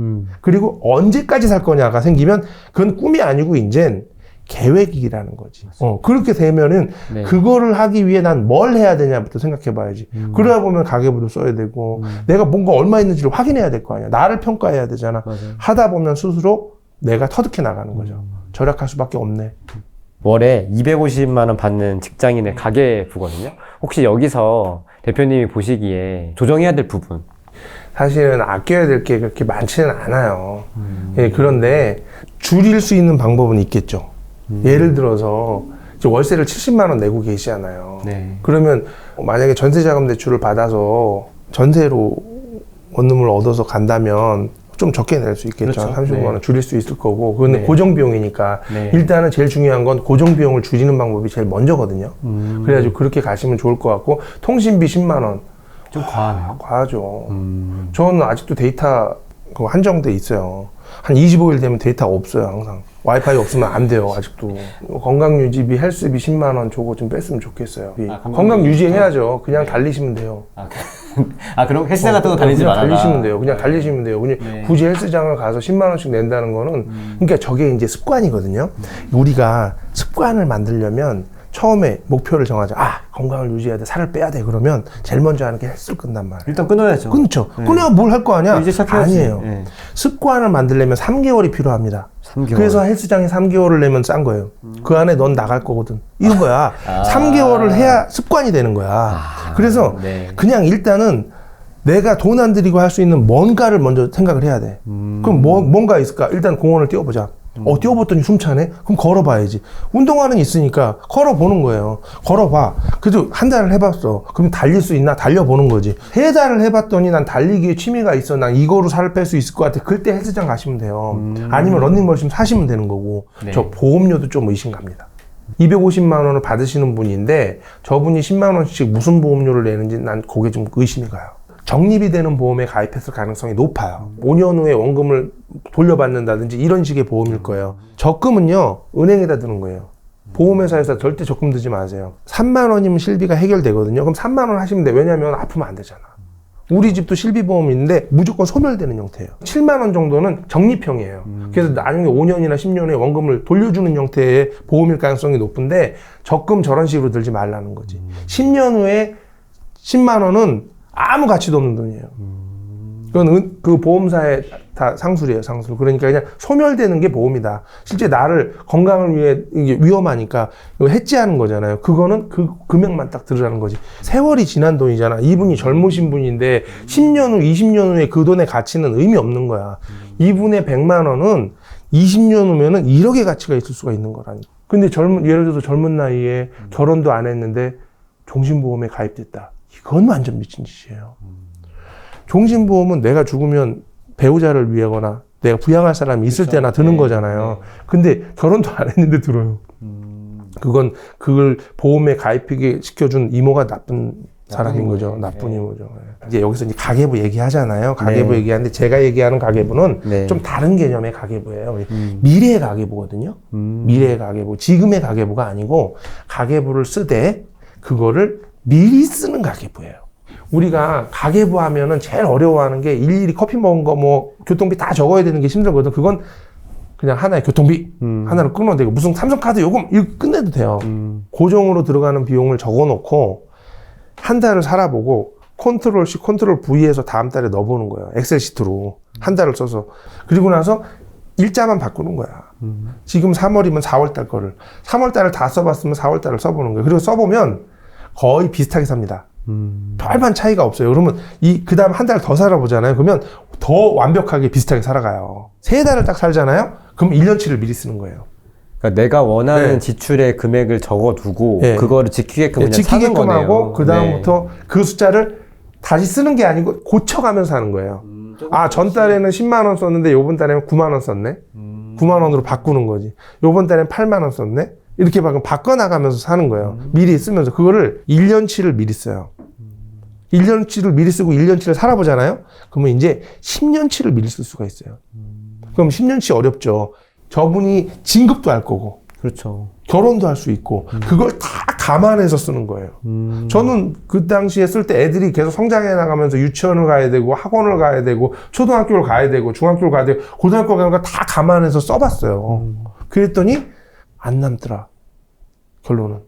B: 그리고 언제까지 살 거냐가 생기면 그건 꿈이 아니고 이젠 계획이라는 거지. 그렇게 되면은
A: 네.
B: 그거를 하기 위해 난 뭘 해야 되냐부터 생각해 봐야지. 그러다 보면 가계부도 써야 되고 내가 뭔가 얼마 있는지를 확인해야 될 거 아니야. 나를 평가해야 되잖아.
A: 맞아요.
B: 하다 보면 스스로 내가 터득해 나가는 거죠. 절약할 수밖에 없네.
A: 월에 250만 원 받는 직장인의 가계부거든요. 혹시 여기서 대표님이 보시기에 조정해야 될 부분.
B: 사실은 아껴야 될 게 그렇게 많지는 않아요. 예, 그런데 줄일 수 있는 방법은 있겠죠. 예를 들어서 이제 월세를 70만 원 내고 계시잖아요.
A: 네.
B: 그러면 만약에 전세자금 대출을 받아서 전세로 원룸을 얻어서 간다면 좀 적게 낼 수 있겠죠.
A: 그렇죠.
B: 35만 원 줄일 수 있을 거고. 그건
A: 네.
B: 고정비용이니까.
A: 네.
B: 일단은 제일 중요한 건 고정비용을 줄이는 방법이 제일 먼저거든요. 그래가지고 그렇게 가시면 좋을 것 같고, 통신비 10만 원.
A: 좀 과하네요.
B: 과하죠. 저는 아직도 데이터 그거 한정돼 있어요. 한 25일 되면 데이터가 없어요, 항상. 와이파이 없으면 안 돼요, 아직도. 건강유지비, 헬스비 10만 원 저거 좀 뺐으면 좋겠어요. 건강 유지해야죠. 그냥 달리시면 돼요.
A: 그럼 헬스장 같은 거 다니지
B: 그냥
A: 말아라.
B: 달리시면 돼요. 그냥 달리시면 돼요. 그냥
A: 네.
B: 굳이 헬스장을 가서 10만 원씩 낸다는 거는, 그러니까 저게 이제 습관이거든요. 우리가 습관을 만들려면 처음에 목표를 정하자. 건강을 유지해야 돼. 살을 빼야 돼. 그러면 제일 먼저 하는 게 헬스를 끊단 말이에요.
A: 일단 끊어야죠.
B: 끊죠.
A: 네.
B: 끊어야 뭘 할 거 아니야?
A: 이제 시작해야지.
B: 아니에요.
A: 네.
B: 습관을 만들려면 3개월이 필요합니다.
A: 3개월.
B: 그래서 헬스장에 3개월을 내면 싼 거예요. 그 안에 넌 나갈 거거든. 이런 거야. 3개월을 해야 습관이 되는 거야. 그래서
A: 네.
B: 그냥 일단은 내가 돈 안 들이고 할 수 있는 뭔가를 먼저 생각을 해야 돼. 그럼 뭔가 있을까? 일단 공원을 뛰어보자. 뛰어봤더니 숨차네? 그럼 걸어봐야지. 운동화는 있으니까 걸어보는 거예요. 걸어봐. 그래도 한 달을 해봤어. 그럼 달릴 수 있나? 달려보는 거지. 3달을 해봤더니 난 달리기에 취미가 있어. 난 이거로 살을 뺄 수 있을 것 같아. 그때 헬스장 가시면 돼요. 아니면 러닝머신 사시면 되는 거고.
A: 네.
B: 저 보험료도 좀 의심 갑니다. 250만 원을 받으시는 분인데 저분이 10만 원씩 무슨 보험료를 내는지 난 그게 좀 의심이 가요. 적립이 되는 보험에 가입했을 가능성이 높아요. 5년 후에 원금을 돌려받는다든지 이런 식의 보험일 거예요. 적금은요, 은행에다 드는 거예요. 보험회사에서 절대 적금 드지 마세요. 3만 원이면 실비가 해결되거든요. 그럼 3만 원 하시면 돼. 왜냐면 아프면 안 되잖아. 우리 집도 실비보험인데 무조건 소멸되는 형태예요. 7만 원 정도는 적립형이에요. 그래서 나중에 5년이나 10년 후에 원금을 돌려주는 형태의 보험일 가능성이 높은데 적금 저런 식으로 들지 말라는 거지. 10년 후에 10만 원은 아무 가치도 없는 돈이에요. 그건 그 보험사에 다 상술이에요, 상술. 그러니까 그냥 소멸되는 게 보험이다. 실제 나를 건강을 위해 이게 위험하니까 이거 해지하는 거잖아요. 그거는 그 금액만 딱 들으라는 거지. 세월이 지난 돈이잖아. 이분이 젊으신 분인데 10년 후, 20년 후에 그 돈의 가치는 의미 없는 거야. 이분의 100만 원은 20년 후면은 1억의 가치가 있을 수가 있는 거라니까. 근데 예를 들어서 젊은 나이에 결혼도 안 했는데 종신보험에 가입됐다. 이건 완전 미친 짓이에요. 종신보험은 내가 죽으면 배우자를 위하거나 내가 부양할 사람이 있을 때나 드는 거잖아요. 근데 결혼도 안 했는데 들어요. 그걸 보험에 가입하게 시켜준 이모가 나쁜 사람인 거죠. 나쁜 이모죠. 이제 여기서 이제 가계부 얘기하잖아요. 가계부 얘기하는데 제가 얘기하는 가계부는 좀 다른 개념의 가계부예요. 미래의 가계부거든요. 미래의 가계부. 지금의 가계부가 아니고 가계부를 쓰되 그거를 미리 쓰는 가계부예요. 우리가 가계부 하면은 제일 어려워하는 게 일일이 커피 먹은 거 뭐 교통비 다 적어야 되는 게 힘들거든. 그건 그냥 하나의 교통비 하나를 끊어도 되고 무슨 삼성카드 요금 이거 끝내도 돼요. 고정으로 들어가는 비용을 적어놓고 한 달을 살아보고 컨트롤 C, 컨트롤 V에서 다음 달에 넣어보는 거예요. 엑셀 시트로 한 달을 써서. 그리고 나서 일자만 바꾸는 거야. 지금 3월이면 4월 달 거를 3월 달을 다 써봤으면 4월 달을 써보는 거예요. 그리고 써보면 거의 비슷하게 삽니다. 별반 차이가 없어요. 그러면 그 다음 한 달 더 살아보잖아요. 그러면 더 완벽하게 비슷하게 살아가요. 3달을 딱 살잖아요. 그럼 1년치를 미리 쓰는 거예요.
A: 그러니까 내가 원하는
B: 네.
A: 지출의 금액을 적어두고
B: 네.
A: 그거를 지키게끔 그냥 사는
B: 지키게끔
A: 거네요.
B: 하고 그 다음부터 그 숫자를 다시 쓰는 게 아니고 고쳐가면서 하는 거예요. 전달에는 10만 원 썼는데 요번 달에는 9만 원 썼네. 9만 원으로 바꾸는 거지. 요번 달에는 8만 원 썼네. 이렇게 바꿔나가면서 사는 거예요. 미리 쓰면서. 그거를 1년치를 미리 써요. 1년치를 미리 쓰고 1년치를 살아보잖아요. 그러면 이제 10년치를 미리 쓸 수가 있어요. 그럼 10년치 어렵죠. 저분이 진급도 할 거고.
A: 그렇죠.
B: 결혼도 할 수 있고. 그걸 다 감안해서 쓰는 거예요. 저는 그 당시에 쓸 때 애들이 계속 성장해 나가면서 유치원을 가야 되고 학원을 가야 되고 초등학교를 가야 되고 중학교를 가야 되고 고등학교 가는 거 다 감안해서 써봤어요. 그랬더니 안 남더라. 결론은.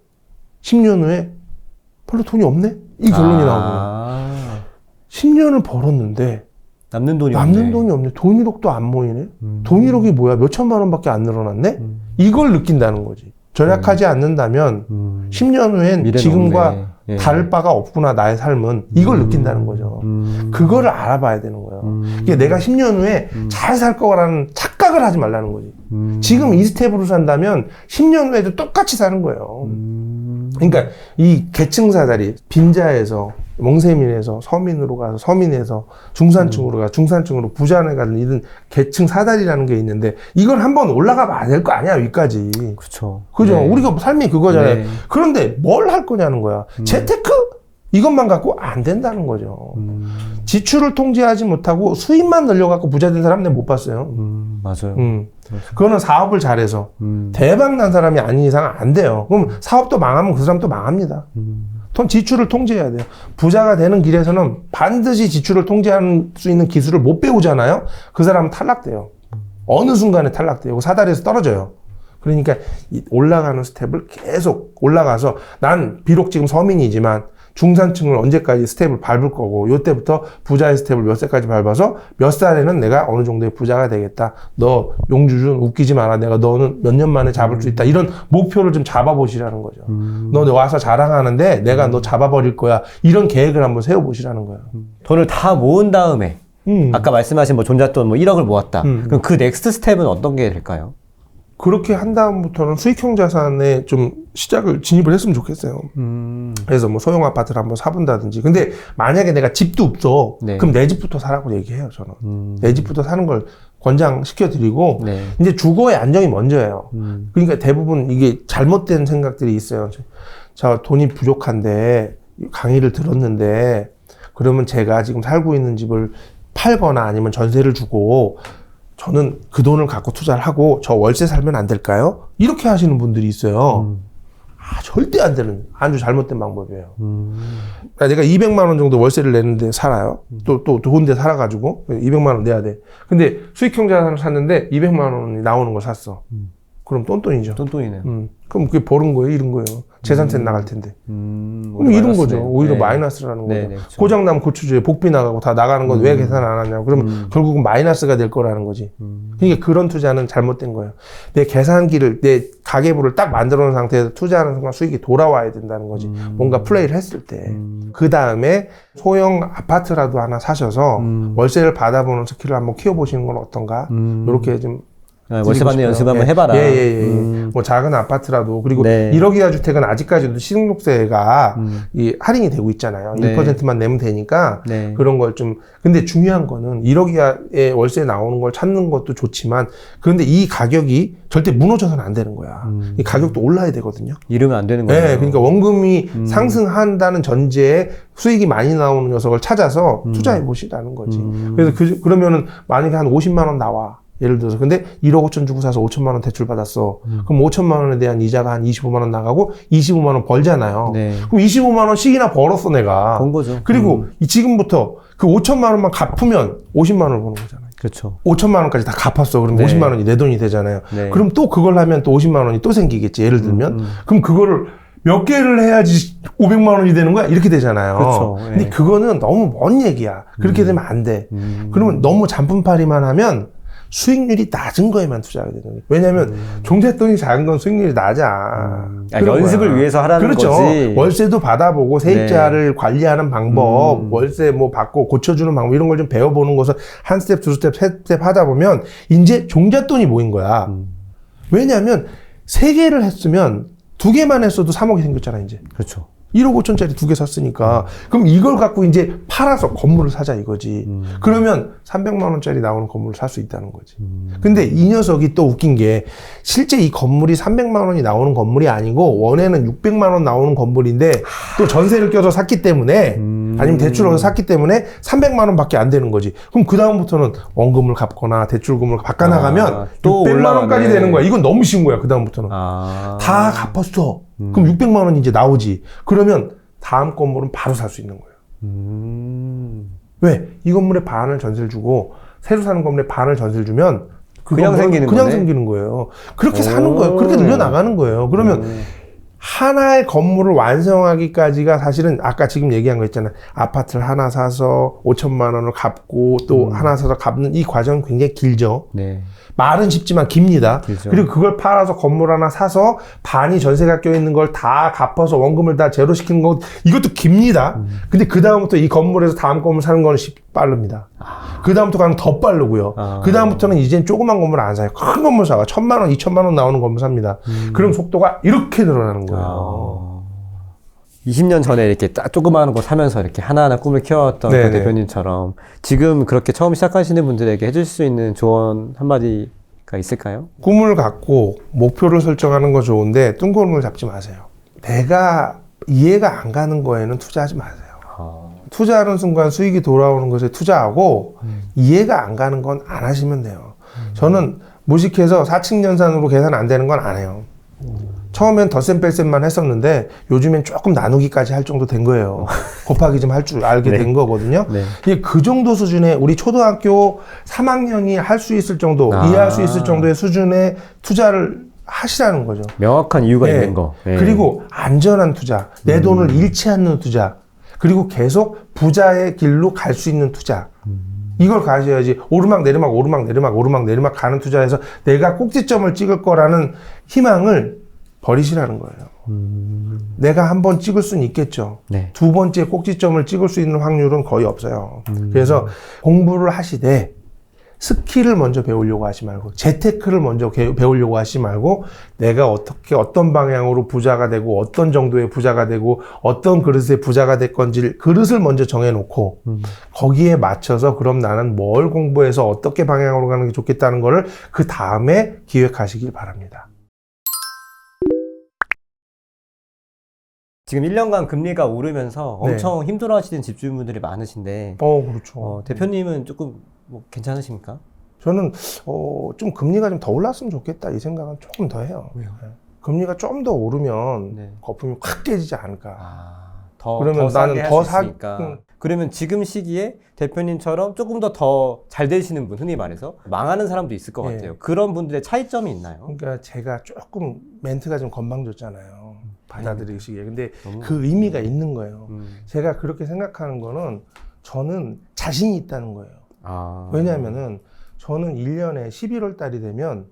B: 10년 후에 별로 돈이 없네? 이 결론이 나오거든요. 10년을 벌었는데
A: 남는 돈이
B: 없네. 돈 1억도 안 모이네. 돈 1억이 뭐야? 몇 천만 원밖에 안 늘어났네? 이걸 느낀다는 거지. 절약하지 않는다면 10년 후엔 지금과
A: 예.
B: 다를 바가 없구나, 나의 삶은. 이걸 느낀다는 거죠. 그거를 알아봐야 되는 거예요. 이게 내가 10년 후에 잘 살 거라는 착각을 하지 말라는 거지. 지금 이 스텝으로 산다면 10년 후에도 똑같이 사는 거예요. 그러니까 이 계층 사다리, 빈자에서 멍세민에서 서민으로 가서 서민에서 중산층으로 가서 중산층으로 부자에 가는 이런 계층 사다리라는 게 있는데 이걸 한번 올라가 봐야 될 거 아니야, 위까지.
A: 그렇죠.
B: 그죠?
A: 네.
B: 우리가 삶이 그거잖아요.
A: 네.
B: 그런데 뭘 할 거냐는 거야. 재테크? 이것만 갖고 안 된다는 거죠. 지출을 통제하지 못하고 수입만 늘려갖고 부자 된 사람 내가 못 봤어요.
A: 맞아요.
B: 그거는 사업을 잘해서 대박 난 사람이 아닌 이상 안 돼요. 그럼 사업도 망하면 그 사람도 망합니다. 지출을 통제해야 돼요. 부자가 되는 길에서는 반드시 지출을 통제할 수 있는 기술을 못 배우잖아요. 그 사람은 탈락돼요. 어느 순간에 탈락돼요. 사다리에서 떨어져요. 그러니까 올라가는 스텝을 계속 올라가서 난 비록 지금 서민이지만 중산층을 언제까지 스텝을 밟을 거고 요때부터 부자의 스텝을 몇 세까지 밟아서 몇 살에는 내가 어느 정도의 부자가 되겠다. 너 용주준 웃기지 마라. 내가 너는 몇 년 만에 잡을 수 있다. 이런 목표를 좀 잡아보시라는 거죠. 너 와서 자랑하는데 내가 너 잡아버릴 거야. 이런 계획을 한번 세워보시라는 거예요.
A: 돈을 다 모은 다음에 아까 말씀하신 뭐 존잣돈 뭐 1억을 모았다. 그럼 그 넥스트 스텝은 어떤 게 될까요?
B: 그렇게 한 다음부터는 수익형 자산에 좀 시작을 진입을 했으면 좋겠어요. 그래서 뭐 소형 아파트를 한번 사본다든지. 근데 만약에 내가 집도 없어.
A: 네.
B: 그럼 내 집부터 사라고 얘기해요, 저는. 내 집부터 사는 걸 권장시켜드리고.
A: 네.
B: 이제 주거의 안정이 먼저예요. 그러니까 대부분 이게 잘못된 생각들이 있어요. 저 돈이 부족한데 강의를 들었는데 그러면 제가 지금 살고 있는 집을 팔거나 아니면 전세를 주고 저는 그 돈을 갖고 투자를 하고 저 월세 살면 안 될까요? 이렇게 하시는 분들이 있어요. 절대 안 되는, 아주 잘못된 방법이에요. 그러니까 내가 200만 원 정도 월세를 내는데 살아요. 또 좋은 데 살아가지고 200만 원 내야 돼. 근데 수익형 자산을 샀는데 200만 원이 나오는 걸 샀어. 그럼 똔똔이죠.
A: 똔똔이네요.
B: 그럼 그게 버는 거예요? 잃은 거예요? 재산세 나갈 텐데. 그럼 잃은 거죠. 오히려
A: 네.
B: 마이너스라는 거죠.
A: 네, 그렇죠.
B: 고장나면 고쳐줘요. 복비 나가고 다 나가는 건 왜 계산 안 하냐고. 그러면 결국은 마이너스가 될 거라는 거지. 그러니까 그런 투자는 잘못된 거예요. 내 계산기를, 내 가계부를 딱 만들어 놓은 상태에서 투자하는 순간 수익이 돌아와야 된다는 거지. 뭔가 플레이를 했을 때. 그 다음에 소형 아파트라도 하나 사셔서 월세를 받아보는 스킬을 한번 키워보시는 건 어떤가. 이렇게 좀
A: 월세 받는 연습 한번 해봐라.
B: 뭐 작은 아파트라도. 그리고
A: 네.
B: 1억 이하 주택은 아직까지도 신용록세가 이 할인이 되고 있잖아요.
A: 네.
B: 1%만 내면 되니까
A: 네.
B: 그런 걸 좀. 근데 중요한 거는 1억 이하의 월세 나오는 걸 찾는 것도 좋지만 그런데 이 가격이 절대 무너져서는 안 되는 거야. 이 가격도 올라야 되거든요.
A: 이러면 안 되는 거예요.
B: 네, 그러니까 원금이 상승한다는 전제에 수익이 많이 나오는 녀석을 찾아서 투자해 보시라는 거지. 그래서 그러면은 만약에 한 50만 원 나와. 예를 들어서. 근데 1억 5천 주고 사서 5천만 원 대출 받았어. 그럼 5천만 원에 대한 이자가 한 25만 원 나가고 25만 원 벌잖아요.
A: 네.
B: 그럼 25만 원씩이나 벌었어, 내가.
A: 번 거죠.
B: 그리고 지금부터 그 5천만 원만 갚으면 50만 원을 버는 거잖아요.
A: 그렇죠.
B: 5천만 원까지 다 갚았어. 그럼
A: 네.
B: 50만 원이 내 돈이 되잖아요.
A: 네.
B: 그럼 또 그걸 하면 또 50만 원이 또 생기겠지. 예를 들면. 그럼 그거를 몇 개를 해야지 500만 원이 되는 거야? 이렇게 되잖아요.
A: 그렇죠. 네.
B: 근데 그거는 너무 먼 얘기야. 그렇게 되면 안 돼. 그러면 너무 잔품팔이만 하면 수익률이 낮은 거에만 투자하게 되는 거예요. 왜냐하면 종잣돈이 작은 건 수익률이 낮아.
A: 연습을
B: 거야.
A: 위해서 하라는
B: 그렇죠.
A: 거지.
B: 월세도 받아보고 세입자를 관리하는 방법, 월세 뭐 받고 고쳐주는 방법 이런 걸 좀 배워보는 것을 한 스텝, 두 스텝, 세 스텝 하다 보면 이제 종잣돈이 모인 거야. 왜냐하면 3개를 했으면 2개만 했어도 3억이 생겼잖아, 이제.
A: 그렇죠.
B: 1억 5천짜리 2개 샀으니까. 그럼 이걸 갖고 이제 팔아서 건물을 사자 이거지. 그러면 300만 원짜리 나오는 건물을 살 수 있다는 거지. 근데 이 녀석이 또 웃긴 게 실제 이 건물이 300만 원이 나오는 건물이 아니고 원에는 600만 원 나오는 건물인데 또 전세를 껴서 샀기 때문에 아니면 대출을 샀기 때문에 300만 원밖에 안 되는 거지. 그럼 그 다음부터는 원금을 갚거나 대출금을 바꿔나가면
A: 또
B: 600만
A: 올라가네.
B: 원까지 되는 거야. 이건 너무 쉬운 거야. 그 다음부터는. 다 갚았어. 그럼 600만 원이 이제 나오지. 그러면 다음 건물은 바로 살 수 있는 거예요. 왜? 이 건물에 반을 전세를 주고 새로 사는 건물에 반을 전세를 주면
A: 그냥 생기는
B: 그냥
A: 거네?
B: 생기는 거예요. 그렇게 사는 거예요. 그렇게 늘려나가는 거예요. 그러면 하나의 건물을 완성하기까지가 사실은 아까 지금 얘기한 거 있잖아요. 아파트를 하나 사서 5천만 원을 갚고 또 하나 사서 갚는 이 과정은 굉장히 길죠.
A: 네.
B: 말은 쉽지만 깁니다.
A: 길죠.
B: 그리고 그걸 팔아서 건물 하나 사서 반이 전세가 껴있는 걸 다 갚아서 원금을 다 제로시키는 거 이것도 깁니다. 근데 그 다음부터 이 건물에서 다음 건물 사는 거는 빠릅니다. 그 다음부터 가면 더 빠르고요. 그 다음부터는 이젠 조그만 건물 안 사요. 큰 건물 사가 1,000만 원, 2,000만 원 나오는 건물 삽니다. 그럼 속도가 이렇게 늘어나는 거예요.
A: 20년 전에 이렇게 딱 조그마한 거 사면서 이렇게 하나하나 꿈을 키워왔던 그
B: 네네.
A: 대표님처럼 지금 그렇게 처음 시작하시는 분들에게 해줄 수 있는 조언 한마디가 있을까요?
B: 꿈을 갖고 목표를 설정하는 거 좋은데 뜬구름을 잡지 마세요. 내가 이해가 안 가는 거에는 투자하지 마세요. 투자하는 순간 수익이 돌아오는 것에 투자하고 이해가 안 가는 건 안 하시면 돼요. 저는 무식해서 4층 연산으로 계산 안 되는 건 안 해요. 처음엔 덧셈 뺄셈만 했었는데 요즘엔 조금 나누기까지 할 정도 된 거예요. 곱하기 좀 할 줄 알게
A: 네.
B: 된 거거든요.
A: 네.
B: 이게 그 정도 수준의 우리 초등학교 3학년이 할 수 있을 정도, 이해할 수 있을 정도의 수준의 투자를 하시라는 거죠.
A: 명확한 이유가
B: 네.
A: 있는 거. 네.
B: 그리고 안전한 투자, 내 돈을 잃지 않는 투자, 그리고 계속 부자의 길로 갈 수 있는 투자. 이걸 가셔야지 오르막 내리막 오르막 내리막 오르막 내리막 가는 투자에서 내가 꼭지점을 찍을 거라는 희망을 버리시라는 거예요. 내가 한 번 찍을 수는 있겠죠.
A: 네.
B: 두 번째 꼭지점을 찍을 수 있는 확률은 거의 없어요. 그래서 공부를 하시되 스킬을 먼저 배우려고 하지 말고 재테크를 먼저 배우려고 하지 말고 내가 어떻게 어떤 방향으로 부자가 되고 어떤 정도의 부자가 되고 어떤 그릇의 부자가 될 건지 그릇을 먼저 정해놓고 거기에 맞춰서 그럼 나는 뭘 공부해서 어떻게 방향으로 가는 게 좋겠다는 거를 그 다음에 기획하시길 바랍니다.
A: 지금 1년간 금리가 오르면서
B: 네.
A: 엄청 힘들어하시는 집주인분들이 많으신데
B: 그렇죠.
A: 대표님은 조금 뭐 괜찮으십니까?
B: 저는 좀 금리가 좀 더 올랐으면 좋겠다 이 생각은 조금 더 해요.
A: 왜요?
B: 네. 금리가 좀 더 오르면
A: 네.
B: 거품이 확 깨지지 않을까.
A: 더
B: 그러면
A: 싸게
B: 나는
A: 할
B: 더
A: 수
B: 사-
A: 있으니까. 그러면 지금 시기에 대표님처럼 조금 더 잘 되시는 분, 흔히 말해서 망하는 사람도 있을 것
B: 예.
A: 같아요. 그런 분들의 차이점이 있나요?
B: 그러니까 제가 조금 멘트가 좀 건방졌잖아요. 받아들이시기에. 근데
A: 너무-
B: 그 의미가 있는 거예요.
A: 음.
B: 제가 그렇게 생각하는 거는 저는 자신이 있다는 거예요. 왜냐하면은 저는 1년에 11월 달이 되면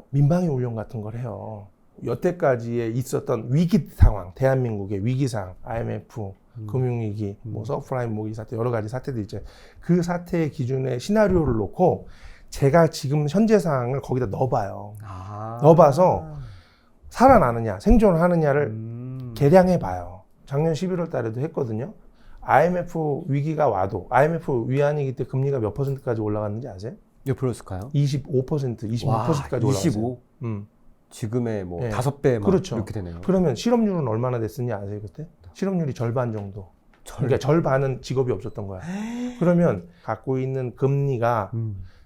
B: 민방위 훈련 같은 걸 해요. 여태까지에 있었던 위기 상황, 대한민국의 위기상, IMF, 금융위기, 뭐 서프라임 모기 사태, 여러 가지 사태들 있죠. 그 사태의 기준에 시나리오를 놓고 제가 지금 현재 상황을 거기다 넣어봐요. 넣어봐서 살아나느냐, 생존하느냐를 계량해봐요. 작년 11월 달에도 했거든요. IMF 위기가 와도 IMF 위안위기 때 금리가 몇 %까지 올라갔는지 아세요?
A: 몇 프로였을까요?
B: 25%, 26%까지 올라갔어요.
A: 25? 지금의 뭐
B: 네.
A: 5배
B: 그렇죠.
A: 이렇게 되네요.
B: 그러면 실업률은 얼마나 됐었냐 아세요 그때? 실업률이 절반 정도. 그러니까 절반은 직업이 없었던 거야. 그러면 갖고 있는 금리가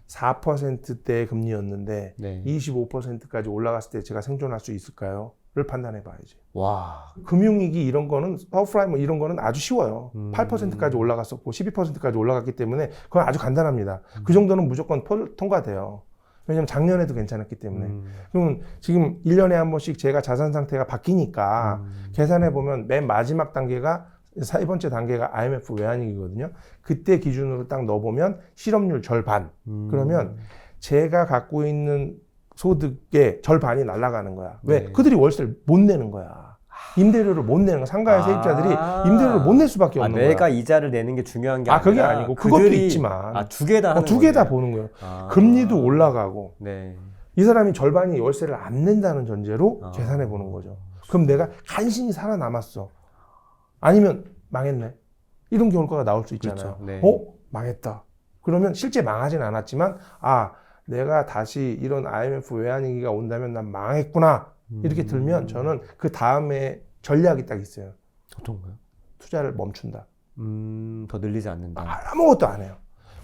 B: 4%대의 금리였는데
A: 네.
B: 25%까지 올라갔을 때 제가 생존할 수 있을까요? 를 판단해 봐야지.
A: 와.
B: 금융위기 이런 거는 서프라임 이런 거는 아주 쉬워요. 8%까지 올라갔었고 12%까지 올라갔기 때문에 그건 아주 간단합니다. 그 정도는 무조건 통과돼요. 왜냐면 작년에도 괜찮았기 때문에. 그러면 지금 1년에 한 번씩 제가 자산 상태가 바뀌니까 계산해 보면 맨 마지막 단계가 세 번째 단계가 IMF 외환위기거든요. 그때 기준으로 딱 넣어보면 실업률 절반. 그러면 제가 갖고 있는 소득의 절반이 날아가는 거야. 왜?
A: 네.
B: 그들이 월세를 못 내는 거야. 임대료를 못 내는 거야. 상가의 세입자들이 임대료를 못 낼 수밖에 없는 거야.
A: 내가 이자를 내는 게 중요한 게 아니라
B: 그게 아니고 그것도 있지만
A: 두 개 다 하는
B: 두 개 다
A: 거네요.
B: 보는 거예요. 금리도 올라가고
A: 네.
B: 이 사람이 절반이 월세를 안 낸다는 전제로
A: 아.
B: 계산해 보는 거죠. 그럼 내가 간신히 살아남았어. 아니면 망했네. 이런 결과가 나올 수 있잖아요.
A: 그렇죠. 네.
B: 망했다. 그러면 실제 망하진 않았지만, 내가 다시 이런 IMF 외환위기가 온다면 난 망했구나. 이렇게 들면 저는 그 다음에 전략이 딱 있어요.
A: 어떤가요?
B: 투자를 멈춘다.
A: 더 늘리지 않는다.
B: 아무것도 안 해요.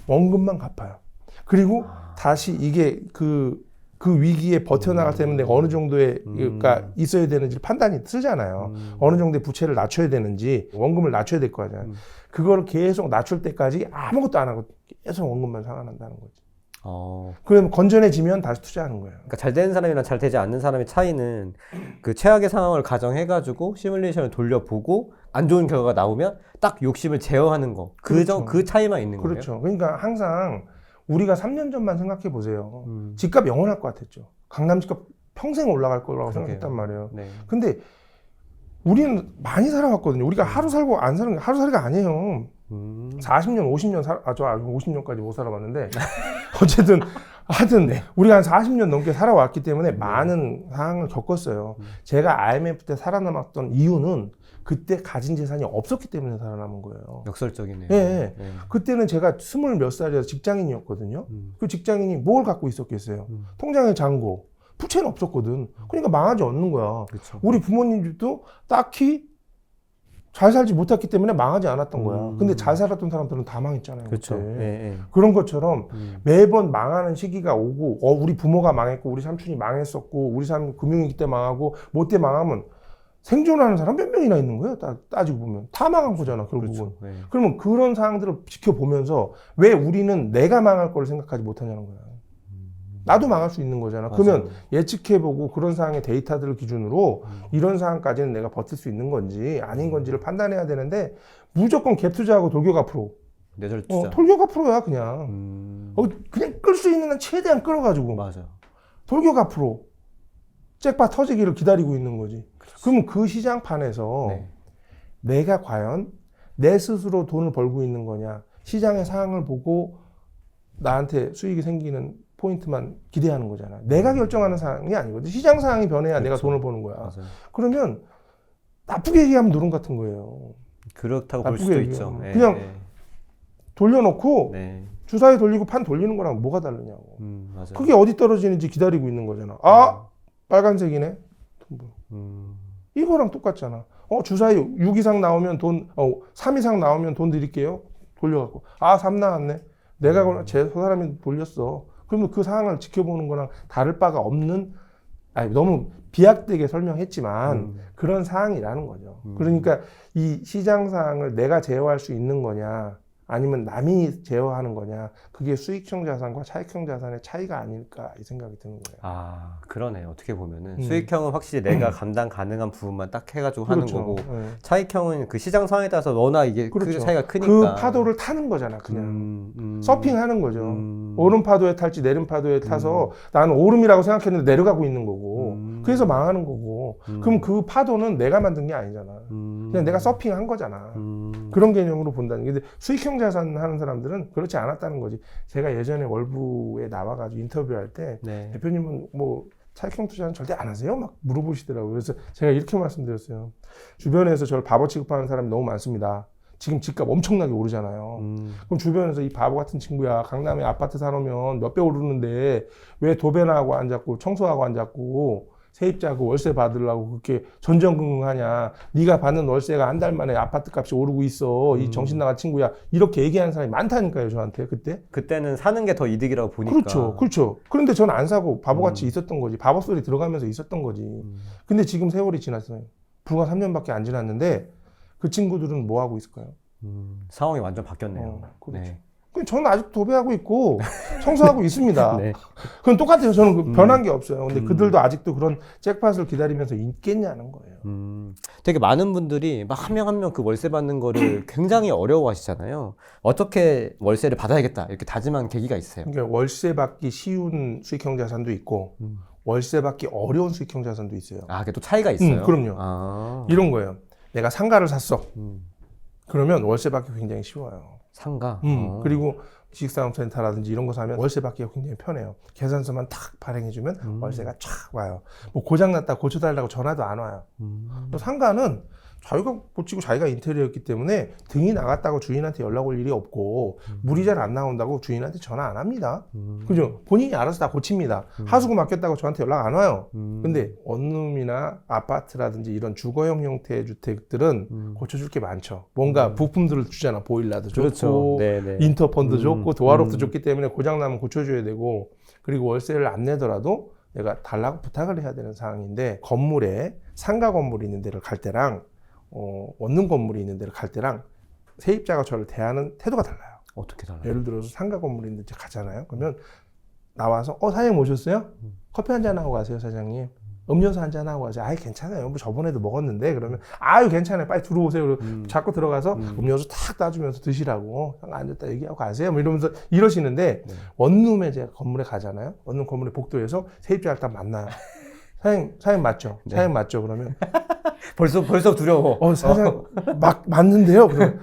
B: 원금만 갚아요. 그리고 다시 이게 그 위기에 버텨나갈 때면 내가 어느 정도의 그러니까 있어야 되는지 판단이 쓰잖아요. 어느 정도의 부채를 낮춰야 되는지 원금을 낮춰야 될 거 아니에요. 그거를 계속 낮출 때까지 아무것도 안 하고 계속 원금만 상환한다는 거지. 그러면 건전해지면 다시 투자하는 거예요.
A: 그러니까 잘 되는 사람이랑 잘 되지 않는 사람의 차이는 그 최악의 상황을 가정해가지고 시뮬레이션을 돌려보고 안 좋은 결과가 나오면 딱 욕심을 제어하는 거.
B: 그렇죠.
A: 그 차이만 있는 거예요.
B: 그렇죠. 그러니까 항상 우리가 3년 전만 생각해 보세요. 집값 영원할 것 같았죠. 강남 집값 평생 올라갈 거라고 생각했단 말이에요.
A: 네.
B: 근데 우리는 많이 살아왔거든요. 우리가 하루 살고 안 사는 게 하루살이가 아니에요. 40년, 50년 저 50년까지 못 살아봤는데 어쨌든 하여튼 우리가 한 40년 넘게 살아왔기 때문에 많은 상황을 겪었어요. 제가 IMF 때 살아남았던 이유는 그때 가진 재산이 없었기 때문에 살아남은 거예요.
A: 역설적이네요.
B: 네. 그때는 제가 20몇 살이라서 직장인이었거든요. 그 직장인이 뭘 갖고 있었겠어요? 통장에 잔고, 부채는 없었거든. 그러니까 망하지 않는 거야.
A: 그쵸.
B: 우리 부모님들도 딱히 잘 살지 못했기 때문에 망하지 않았던 거야. 근데 잘 살았던 사람들은 다 망했잖아요.
A: 그렇죠.
B: 그때. 그런 것처럼 매번 망하는 시기가 오고, 우리 부모가 망했고, 우리 삼촌이 망했었고, 우리 사람 금융위기 때 망하고, 뭐 때 망하면 생존하는 사람 몇 명이나 있는 거예요. 따지고 보면. 다 망한 거잖아, 결국은.
A: 그렇죠. 네.
B: 그러면 그런 상황들을 지켜보면서 왜 우리는 내가 망할 거를 생각하지 못하냐는 거야. 나도 망할 수 있는 거잖아.
A: 맞아요.
B: 그러면 예측해보고 그런 상황의 데이터들을 기준으로 이런 상황까지는 내가 버틸 수 있는 건지 아닌 건지를 판단해야 되는데 무조건 갭 투자하고 돌격 앞으로.
A: 뇌절 투자.
B: 돌격 앞으로야 그냥. 그냥 끌 수 있는 한 최대한 끌어가지고.
A: 맞아요.
B: 돌격 앞으로. 잭팟 터지기를 기다리고 있는 거지. 그러면 그 시장판에서 내가 과연 내 스스로 돈을 벌고 있는 거냐. 시장의 상황을 보고 나한테 수익이 생기는 포인트만 기대하는 거잖아. 내가 결정하는 상황이 아니거든. 시장 상황이 변해야 내가 돈을 버는 거야.
A: 맞아요.
B: 그러면 나쁘게 얘기하면 노름 같은 거예요.
A: 그렇다고 볼 수도 있죠.
B: 그냥 돌려놓고
A: 네.
B: 주사위 돌리고 판 돌리는 거랑 뭐가 다르냐고.
A: 맞아요.
B: 그게 어디 떨어지는지 기다리고 있는 거잖아. 빨간색이네. 이거랑 똑같잖아. 주사위 6 이상 나오면 3 이상 나오면 돈 드릴게요. 돌려갖고. 3 나왔네. 내가 저 사람이 돌렸어. 그러면 그 상황을 지켜보는 거랑 다를 바가 없는, 너무 비약되게 설명했지만 그런 상황이라는 거죠. 그러니까 이 시장 상황을 내가 제어할 수 있는 거냐, 아니면 남이 제어하는 거냐, 그게 수익형 자산과 차익형 자산의 차이가 아닐까 이 생각이 드는 거예요.
A: 그러네요. 어떻게 보면은 수익형은 확실히 내가 감당 가능한 부분만 딱 해가지고 하는 거고, 차익형은 그 시장 상황에 따라서 워낙 이게 그 차이가 크니까
B: 그 파도를 타는 거잖아. 그냥 서핑하는 거죠. 오른 파도에 탈지 내린 파도에 타서 나는 오름이라고 생각했는데 내려가고 있는 거고, 그래서 망하는 거고. 그럼 그 파도는 내가 만든 게 아니잖아. 그냥 내가 서핑한 거잖아. 그런 개념으로 본다는 게. 근데 수익형 자산 하는 사람들은 그렇지 않았다는 거지. 제가 예전에 월부에 나와가지고 인터뷰할 때 대표님은 뭐 차익형 투자는 절대 안 하세요? 막 물어보시더라고요. 그래서 제가 이렇게 말씀드렸어요. 주변에서 저를 바보 취급하는 사람이 너무 많습니다. 지금 집값 엄청나게 오르잖아요. 그럼 주변에서 이 바보 같은 친구야, 강남에 아파트 사놓으면 몇 배 오르는데 왜 도배나 하고 앉았고 청소하고 앉았고 세입자고 월세 받으려고 그렇게 전전긍긍하냐. 네가 받는 월세가 한 달 만에 아파트 값이 오르고 있어. 이 정신 나간 친구야. 이렇게 얘기하는 사람이 많다니까요, 저한테 그때.
A: 그때는 사는 게 더 이득이라고 보니까.
B: 그렇죠. 그런데 저는 안 사고 바보같이 있었던 거지. 바보 소리 들어가면서 있었던 거지. 근데 지금 세월이 지났어요. 불과 3년밖에 안 지났는데 그 친구들은 뭐 하고 있을까요?
A: 상황이 완전 바뀌었네요.
B: 그렇죠. 저는 아직 도배하고 있고 청소하고 있습니다.
A: 네.
B: 그건 똑같아요. 저는 변한 게 없어요. 근데 그들도 아직도 그런 잭팟을 기다리면서 있겠냐는 거예요.
A: 되게 많은 분들이 막 한 명 한 명 그 월세 받는 거를 굉장히 어려워하시잖아요. 어떻게 월세를 받아야겠다 이렇게 다짐한 계기가 있어요?
B: 그러니까 월세 받기 쉬운 수익형 자산도 있고 월세 받기 어려운 수익형 자산도 있어요.
A: 그게 또 차이가 있어요?
B: 그럼요. 이런 거예요. 내가 상가를 샀어. 그러면 월세 받기 굉장히 쉬워요.
A: 상가?
B: 그리고 지식사업센터라든지 이런 거 사면 월세 받기가 굉장히 편해요. 계산서만 탁 발행해주면 월세가 쫙 와요. 뭐 고장났다 고쳐달라고 전화도 안 와요. 또 상가는 자기가 고치고 자기가 인테리어였기 때문에 등이 나갔다고 주인한테 연락 올 일이 없고 물이 잘 안 나온다고 주인한테 전화 안 합니다. 그죠? 본인이 알아서 다 고칩니다. 하수구 막혔다고 저한테 연락 안 와요. 근데 원룸이나 아파트라든지 이런 주거형 형태의 주택들은 고쳐줄 게 많죠. 뭔가 부품들을 주잖아. 보일러도
A: 그렇죠.
B: 좋고
A: 네네.
B: 인터폰도 좋고 도어록도 좋기 때문에 고장나면 고쳐줘야 되고, 그리고 월세를 안 내더라도 내가 달라고 부탁을 해야 되는 상황인데, 건물에 상가 건물이 있는 데를 갈 때랑 원룸 건물이 있는 데를 갈 때랑 세입자가 저를 대하는 태도가 달라요.
A: 어떻게 달라요?
B: 예를 들어서 상가 건물이 있는 데 가잖아요. 그러면 나와서 사장님 오셨어요? 커피 한잔 하고 가세요, 사장님. 음료수 한잔 하고 가세요. 아이 괜찮아요. 뭐 저번에도 먹었는데. 그러면 아유 괜찮아요. 빨리 들어오세요. 자꾸 들어가서 음료수 탁 따주면서 드시라고 앉았다 얘기하고 가세요. 뭐 이러면서 이러시는데, 원룸에 제가 건물에 가잖아요. 원룸 건물에 복도에서 세입자를 딱 만나요. 사장님 맞죠?
A: 네.
B: 사장님 맞죠? 그러면
A: 벌써 두려워.
B: 사장 맞는데요. 그러면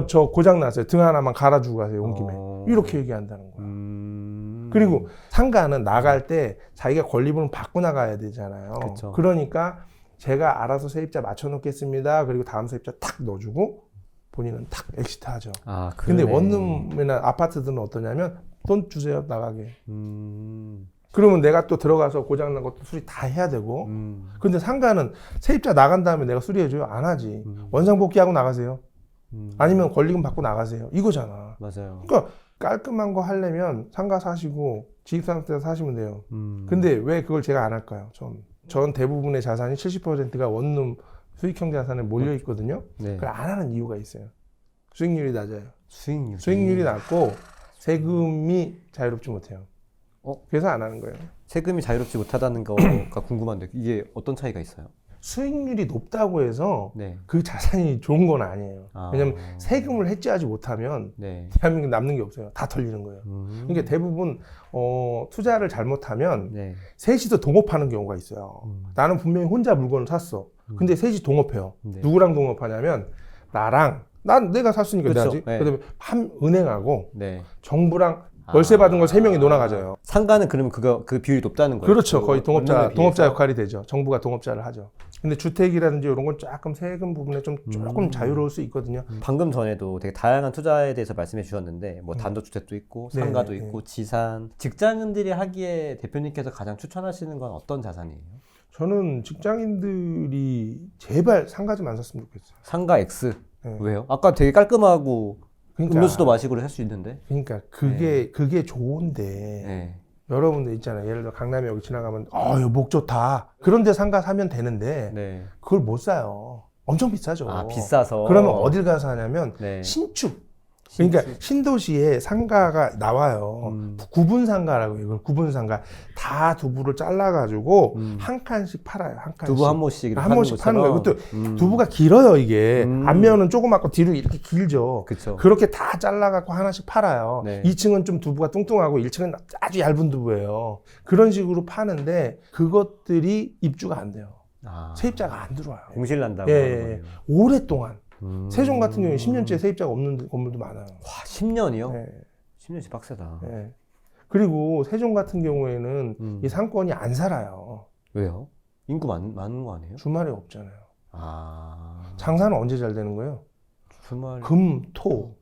B: 저 고장 났어요. 등 하나만 갈아주고 가세요. 온 김에. 이렇게 얘기한다는 거예요. 그리고 상가는 나갈 때 자기가 권리금을 받고 나가야 되잖아요.
A: 그쵸.
B: 그러니까 제가 알아서 세입자 맞춰놓겠습니다. 그리고 다음 세입자 탁 넣어주고 본인은 탁 엑시트하죠.
A: 아,
B: 근데 원룸이나 아파트들은 어떠냐면 돈 주세요 나가게. 그러면 내가 또 들어가서 고장난 것도 수리 다 해야 되고. 근데 상가는 세입자 나간 다음에 내가 수리해줘요? 안 하지. 원상복귀하고 나가세요. 아니면 권리금 받고 나가세요. 이거잖아.
A: 맞아요.
B: 그러니까 깔끔한 거 하려면 상가 사시고 지식사업센터 사시면 돼요. 근데 왜 그걸 제가 안 할까요? 전 대부분의 자산이 70%가 원룸 수익형 자산에 몰려 있거든요.
A: 네.
B: 그걸 안 하는 이유가 있어요. 수익률이 낮아요.
A: 수익률.
B: 수익률이 낮고 세금이 자유롭지 못해요. 그래서 안 하는 거예요.
A: 세금이 자유롭지 못하다는 거가 궁금한데 이게 어떤 차이가 있어요?
B: 수익률이 높다고 해서
A: 네.
B: 그 자산이 좋은 건 아니에요. 왜냐면 세금을 해지하지 못하면
A: 네.
B: 대한민국에 남는 게 없어요. 다 털리는 거예요. 그러니까 대부분 투자를 잘못하면
A: 네.
B: 셋이서 동업하는 경우가 있어요. 나는 분명히 혼자 물건을 샀어. 근데 셋이 동업해요.
A: 네.
B: 누구랑 동업하냐면 내가 샀으니까
A: 그쵸.
B: 내야지.
A: 네.
B: 그다음에 한 은행하고
A: 네.
B: 정부랑 월세 받은 걸 3명이 놀아가져요.
A: 상가는 그러면 그 비율이 높다는 거예요?
B: 그렇죠. 거의 동업자
A: 비해서?
B: 역할이 되죠. 정부가 동업자를 하죠. 근데 주택이라든지 이런 건 조금 세금 부분에 조금 자유로울 수 있거든요.
A: 방금 전에도 되게 다양한 투자에 대해서 말씀해 주셨는데 뭐 단독주택도 있고
B: 네,
A: 상가도
B: 네,
A: 있고 지산. 직장인들이 하기에 대표님께서 가장 추천하시는 건 어떤 자산이에요?
B: 저는 직장인들이 제발 상가 좀 안 샀으면 좋겠어요.
A: 상가 X.
B: 네.
A: 왜요? 아까 되게 깔끔하고
B: 그러니까,
A: 음료수도 마시고 할 수 있는데.
B: 그러니까 그게 좋은데
A: 네.
B: 여러분들 있잖아요. 예를 들어 강남에 여기 지나가면 이거 목 좋다. 그런데 상가 사면 되는데
A: 네.
B: 그걸 못 사요. 엄청 비싸죠.
A: 아, 비싸서.
B: 그러면 어딜 가서 하냐면
A: 네.
B: 신축. 그러니까 신도시에 상가가 나와요. 구분 상가라고 해요. 구분 상가 다 두부를 잘라가지고 한 칸씩 팔아요. 한 칸씩.
A: 두부 한 모씩
B: 한 모씩 파는 거예요. 그것도 두부가 길어요. 이게 앞면은 조그맣고 뒤로 이렇게 길죠.
A: 그쵸.
B: 그렇게 다 잘라갖고 하나씩 팔아요.
A: 네. 2층은
B: 2층은 좀 두부가 뚱뚱하고 1층은 아주 얇은 두부예요. 그런 식으로 파는데 그것들이 입주가 안 돼요. 세입자가 안 들어와요.
A: 공실 난다고.
B: 예. 오랫동안. 세종 같은 경우에 10년째 세입자가 없는 건물도 많아요.
A: 와, 10년이요?
B: 네.
A: 10년씩 빡세다.
B: 네. 그리고 세종 같은 경우에는 이 상권이 안 살아요.
A: 왜요? 인구 많은 거 아니에요?
B: 주말에 없잖아요.
A: 장사는
B: 언제 잘 되는 거예요?
A: 주말.
B: 금, 토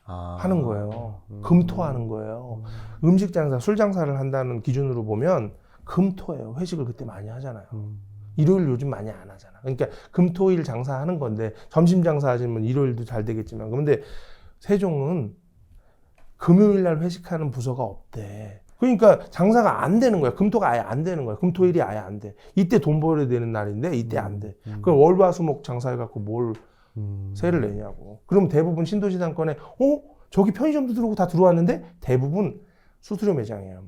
B: 하는 거예요. 금, 토 하는 거예요. 음식 장사, 술 장사를 한다는 기준으로 보면 금, 토예요. 회식을 그때 많이 하잖아요. 일요일 요즘 많이 안 하잖아. 그러니까 금, 토, 일 장사하는 건데 점심 장사하시면 일요일도 잘 되겠지만, 그런데 세종은 금요일 날 회식하는 부서가 없대. 그러니까 장사가 안 되는 거야. 금토가 아예 안 되는 거야. 금토일이 아예 안 돼. 이때 돈 벌어야 되는 날인데 이때 안 돼. 그럼 월화수목 장사해갖고 뭘 세를 내냐고. 그럼 대부분 신도시 상권에 저기 편의점도 들어오고 다 들어왔는데 대부분 수수료 매장이에요.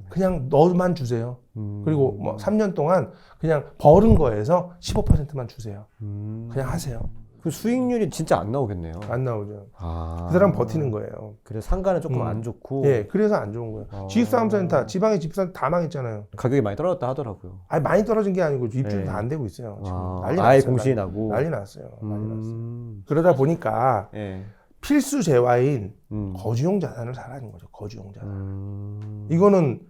B: 그냥 너만 주세요. 그리고 뭐 3년 동안 그냥 벌은 거에서 15%만 주세요. 그냥 하세요.
A: 그 수익률이 진짜 안 나오겠네요.
B: 안 나오죠. 그 사람 버티는 거예요.
A: 그래서 상가는 조금 안 좋고.
B: 예, 그래서 안 좋은 거예요. 지식사업센터, 지방의 집사람 다 망했잖아요.
A: 가격이 많이 떨어졌다 하더라고요.
B: 아니, 많이 떨어진 게 아니고 입주도 다 안 되고 있어요. 지금 난리
A: 아예
B: 났어요.
A: 공신이 나고.
B: 난리 났어요. 난리 났어요. 그러다 보니까 필수 재화인 거주용 자산을 사라는 거죠. 거주용 자산. 이거는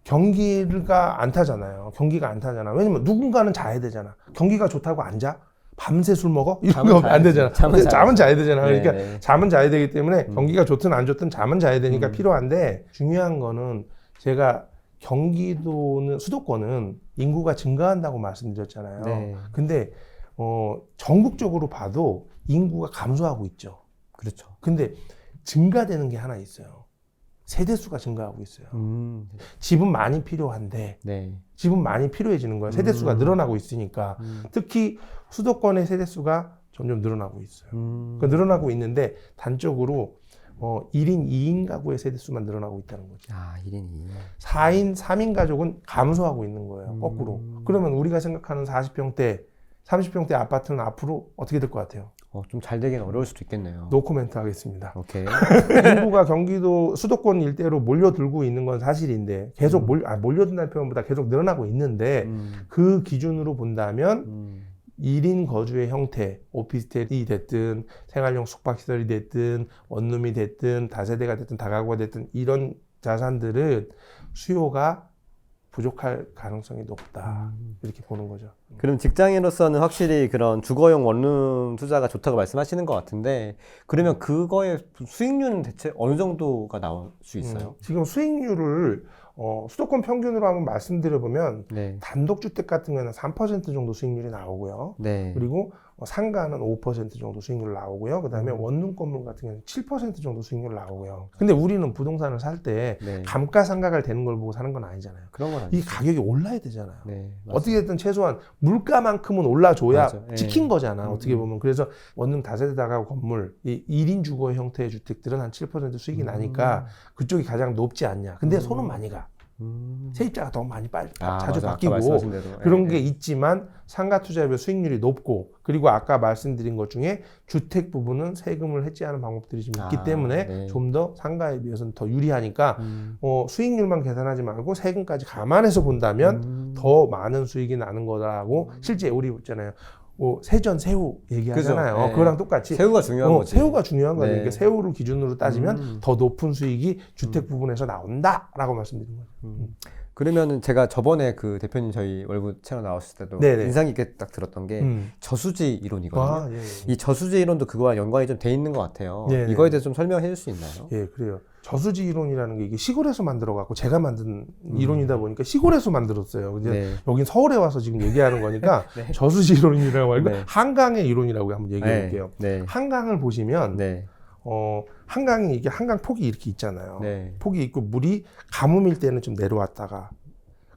B: 경기가 안 타잖아요. 경기가 안 타잖아. 왜냐면 누군가는 자야 되잖아. 경기가 좋다고 안 자? 밤새 술 먹어? 이런 거 안 되잖아. 잠은 자야 되잖아. 그러니까
A: 네.
B: 잠은 자야 되기 때문에 경기가 좋든 안 좋든 잠은 자야 되니까 필요한데, 중요한 거는 제가 경기도는, 수도권은 인구가 증가한다고 말씀드렸잖아요.
A: 네.
B: 근데 전국적으로 봐도 인구가 감소하고 있죠.
A: 그렇죠.
B: 근데 증가되는 게 하나 있어요. 세대수가 증가하고 있어요. 집은 많이 필요한데,
A: 네.
B: 집은 많이 필요해지는 거예요. 세대수가 늘어나고 있으니까. 특히 수도권의 세대수가 점점 늘어나고 있어요. 그러니까 늘어나고 있는데, 단적으로 1인 2인 가구의 세대수만 늘어나고 있다는 거죠.
A: 1인 2인.
B: 4인 3인 가족은 감소하고 있는 거예요. 거꾸로. 그러면 우리가 생각하는 40평대, 30평대 아파트는 앞으로 어떻게 될 것 같아요?
A: 좀 잘 되긴 어려울 수도 있겠네요.
B: 노코멘트 하겠습니다.
A: 오케이.
B: 인구가 경기도 수도권 일대로 몰려들고 있는 건 사실인데, 계속 몰려든다는 표현보다 계속 늘어나고 있는데, 그 기준으로 본다면 1인 거주의 형태, 오피스텔이 됐든 생활용 숙박시설이 됐든 원룸이 됐든 다세대가 됐든 다가구가 됐든 이런 자산들은 수요가 부족할 가능성이 높다. 이렇게 보는 거죠.
A: 그럼 직장인으로서는 확실히 그런 주거용 원룸 투자가 좋다고 말씀하시는 것 같은데, 그러면 그거의 수익률은 대체 어느 정도가 나올 수 있어요?
B: 지금 수익률을 수도권 평균으로 한번 말씀드려보면,
A: 네.
B: 단독주택 같은 경우는 3% 정도 수익률이 나오고요.
A: 네.
B: 그리고 상가는 5% 정도 수익률 나오고요. 그 다음에 원룸 건물 같은 경우는 7% 정도 수익률 나오고요. 근데 우리는 부동산을 살 때
A: 네.
B: 감가상각을 되는 걸 보고 사는 건 아니잖아요.
A: 그런 건 아니죠.
B: 이 가격이 올라야 되잖아요.
A: 네,
B: 어떻게 됐든 최소한 물가만큼은 올라줘야
A: 맞아.
B: 찍힌
A: 네.
B: 거잖아. 어떻게 보면. 그래서 원룸 다세대 다가구 건물, 이 1인 주거 형태의 주택들은 한 7% 수익이 나니까 그쪽이 가장 높지 않냐. 근데 손은 많이 가. 세입자가 더 많이 자주
A: 맞아.
B: 바뀌고
A: 아까 말씀하신 대로.
B: 그런 게 있지만, 상가 투자별 수익률이 높고, 그리고 아까 말씀드린 것 중에 주택 부분은 세금을 해지하는 방법들이 좀 있기 때문에
A: 네.
B: 좀 더 상가에 비해서는 더 유리하니까 수익률만 계산하지 말고 세금까지 감안해서 본다면 더 많은 수익이 나는 거라고. 실제 우리 있잖아요. 세전 새우 얘기하잖아요.
A: 그죠? 네.
B: 그거랑 똑같이
A: 새우가 중요한 거지.
B: 새우가 중요한 거죠.
A: 네.
B: 그러니까 새우를 기준으로 따지면 더 높은 수익이 주택 부분에서 나온다라고 말씀드린 거죠.
A: 그러면은 제가 저번에 그 대표님 저희 월급 채널 나왔을 때도
B: 네네.
A: 인상 깊게 딱 들었던 게 저수지 이론이거든요.
B: 예.
A: 이 저수지 이론도 그거와 연관이 좀 돼 있는 것 같아요.
B: 네네.
A: 이거에 대해서 좀 설명해 줄 수 있나요?
B: 예, 그래요. 저수지 이론이라는 게 이게 시골에서 만들어갖고 제가 만든 이론이다 보니까 시골에서 만들었어요. 이제
A: 네.
B: 여긴 서울에 와서 지금 얘기하는 거니까
A: 네.
B: 저수지 이론이라고 말고
A: 네.
B: 한강의 이론이라고 한번 얘기해 볼게요.
A: 네.
B: 한강을 보시면
A: 네.
B: 한강이 이게 한강 폭이 이렇게 있잖아요.
A: 네.
B: 폭이 있고 물이 가뭄일 때는 좀 내려왔다가,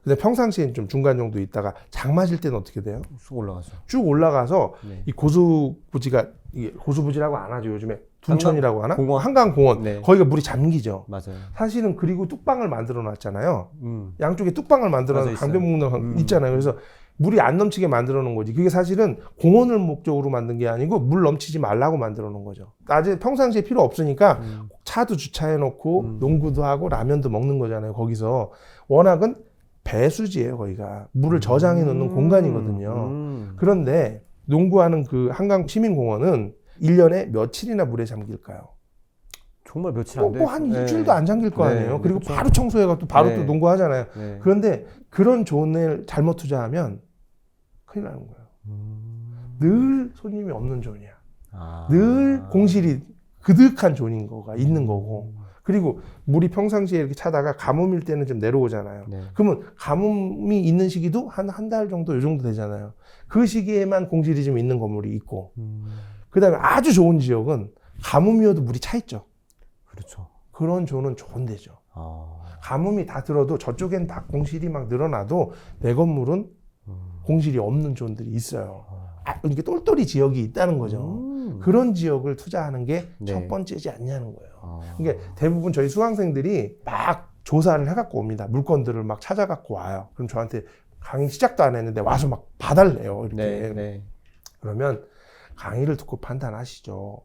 B: 근데 평상시에는 좀 중간 정도 있다가 장마질 때는 어떻게 돼요?
A: 쭉 올라가죠.
B: 쭉 올라가서
A: 네.
B: 이 고수부지가, 이게 고수부지라고 안 하죠. 요즘에 둔천이라고 하나?
A: 공원.
B: 한강공원.
A: 네.
B: 거기가 물이 잠기죠.
A: 맞아요.
B: 사실은. 그리고 뚝방을 만들어 놨잖아요. 양쪽에 뚝방을 만들어 놓은 강변 목록 있잖아요. 그래서 물이 안 넘치게 만들어 놓은 거지. 그게 사실은 공원을 목적으로 만든 게 아니고 물 넘치지 말라고 만들어 놓은 거죠. 낮에 평상시에 필요 없으니까 차도 주차해 놓고 농구도 하고 라면도 먹는 거잖아요. 거기서 워낙은 배수지예요. 거기가 물을 저장해 놓는 공간이거든요. 그런데 농구하는 그 한강 시민공원은 1년에 며칠이나 물에 잠길까요?
A: 정말 며칠 안 돼.
B: 한 일주일도 안 잠길 거 아니에요.
A: 네,
B: 그리고
A: 그렇죠.
B: 바로 청소해가 또 바로
A: 네.
B: 또 농구하잖아요.
A: 네.
B: 그런데 그런 좋은 애를 잘못 투자하면 큰일 나는 거예요. 늘 손님이 없는 존이야. 늘 공실이 그득한 존인 거가 있는 거고. 그리고 물이 평상시에 이렇게 차다가 가뭄일 때는 좀 내려오잖아요.
A: 네.
B: 그러면 가뭄이 있는 시기도 한 달 정도, 요 정도 되잖아요. 그 시기에만 공실이 좀 있는 건물이 있고, 그 다음에 아주 좋은 지역은 가뭄이어도 물이 차 있죠.
A: 그렇죠.
B: 그런 존은 좋은 데죠. 가뭄이 다 들어도 저쪽엔 다 공실이 막 늘어나도 내 건물은 공실이 없는 존들이 있어요. 이게 똘똘이 지역이 있다는 거죠. 그런 지역을 투자하는 게 첫
A: 네.
B: 번째지 않냐는 거예요. 그러니까 대부분 저희 수강생들이 막 조사를 해갖고 옵니다. 물건들을 막 찾아갖고 와요. 그럼 저한테 강의 시작도 안 했는데 와서 막 봐달래요. 이렇게.
A: 네. 네.
B: 그러면 강의를 듣고 판단하시죠.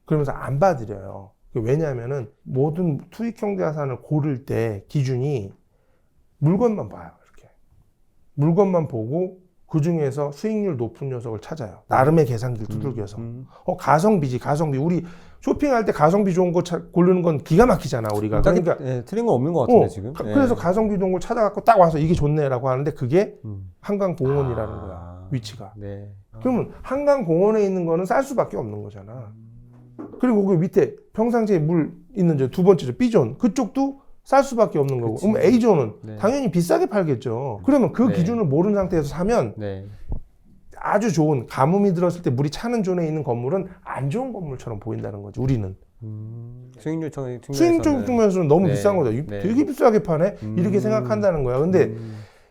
B: 그러면서 안 봐드려요. 왜냐하면은 모든 투익형 자산을 고를 때 기준이 물건만 봐요. 이렇게 물건만 보고 그 중에서 수익률 높은 녀석을 찾아요. 나름의 계산기를 두들겨서. 가성비지, 가성비. 우리 쇼핑할 때 가성비 좋은 거 고르는 건 기가 막히잖아, 우리가. 그러니까.
A: 예, 틀린 건 없는 것 같은데, 지금. 예.
B: 그래서 가성비 좋은 걸 찾아갖고 딱 와서 이게 좋네라고 하는데 그게 한강공원이라는 거야, 위치가.
A: 네.
B: 그러면 한강공원에 있는 거는 쌀 수밖에 없는 거잖아. 그리고 그 밑에 평상시에 물 있는 두 번째죠, B존. 그쪽도 쌀 수밖에 없는 거고. 그럼 A존은
A: 네.
B: 당연히 비싸게 팔겠죠. 그러면 그
A: 네.
B: 기준을 모르는 상태에서 사면
A: 네.
B: 아주 좋은 가뭄이 들었을 때 물이 차는 존에 있는 건물은 안 좋은 건물처럼 보인다는 거지, 우리는.
A: 수익률 측면에서는.
B: 수익적 측면에서는 너무
A: 네.
B: 비싼 거죠.
A: 네.
B: 되게 비싸게 파네? 이렇게 생각한다는 거야. 근데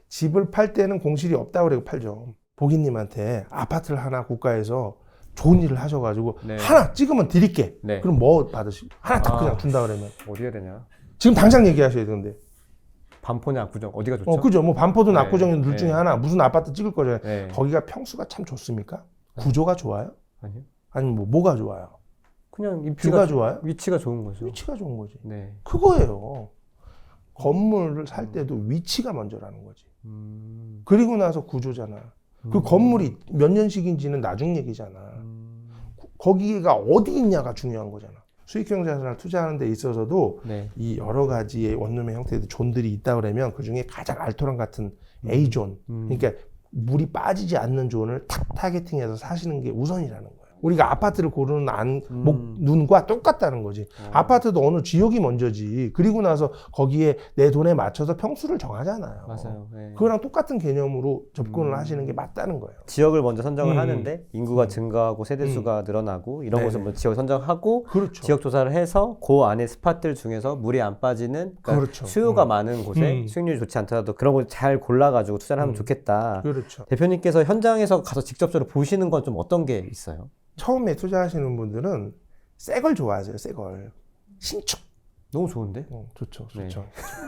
B: 집을 팔 때는 공실이 없다고 그러고 팔죠. 보기님한테 아파트를 하나 국가에서 좋은 일을 하셔가지고
A: 네.
B: 하나 찍으면 드릴게.
A: 네.
B: 그럼 뭐 받으시고 하나 딱 그냥 준다 그러면
A: 어디 해야 되냐?
B: 지금 당장 얘기하셔야 되는데.
A: 반포냐, 압구정 어디가 좋죠?
B: 그죠. 뭐 반포도
A: 네.
B: 압구정이 둘 중에
A: 네.
B: 하나 무슨 아파트 찍을 거잖아요.
A: 네.
B: 거기가 평수가 참 좋습니까? 구조가 좋아요?
A: 아니요.
B: 아니면 뭐가 좋아요?
A: 그냥
B: 뷰가 좋아요?
A: 위치가 좋은 거죠.
B: 위치가 좋은 거지.
A: 네.
B: 그거예요. 건물을 살 때도 위치가 먼저라는 거지. 그리고 나서 구조잖아. 그 건물이 몇 년씩인지는 나중 얘기잖아. 거기가 어디 있냐가 중요한 거잖아. 수익형 자산을 투자하는 데 있어서도
A: 네.
B: 이 여러 가지의 원룸의 형태의 존들이 있다 그러면 그 중에 가장 알토란 같은 A존, 그러니까 물이 빠지지 않는 존을 탁 타겟팅해서 사시는 게 우선이라는 거예요. 우리가 아파트를 고르는 눈과 똑같다는 거지. 아파트도 어느 지역이 먼저지. 그리고 나서 거기에 내 돈에 맞춰서 평수를 정하잖아요.
A: 맞아요. 네.
B: 그거랑 똑같은 개념으로 접근을 하시는 게 맞다는 거예요.
A: 지역을 먼저 선정을 하는데 인구가 증가하고 세대수가 늘어나고 이런
B: 네네.
A: 것을 먼저 지역을 선정하고
B: 그렇죠.
A: 지역 조사를 해서 그 안에 스팟들 중에서 물이 안 빠지는 그러니까
B: 그렇죠.
A: 수요가 많은 곳에 수익률이 좋지 않더라도 그런 걸 잘 골라가지고 투자를 하면 좋겠다.
B: 그렇죠.
A: 대표님께서 현장에서 가서 직접적으로 보시는 건 좀 어떤 게 있어요?
B: 처음에 투자하시는 분들은 새 걸 좋아하세요. 새 걸. 신축.
A: 너무 좋은데?
B: 좋죠.
A: 네.
B: 좋죠.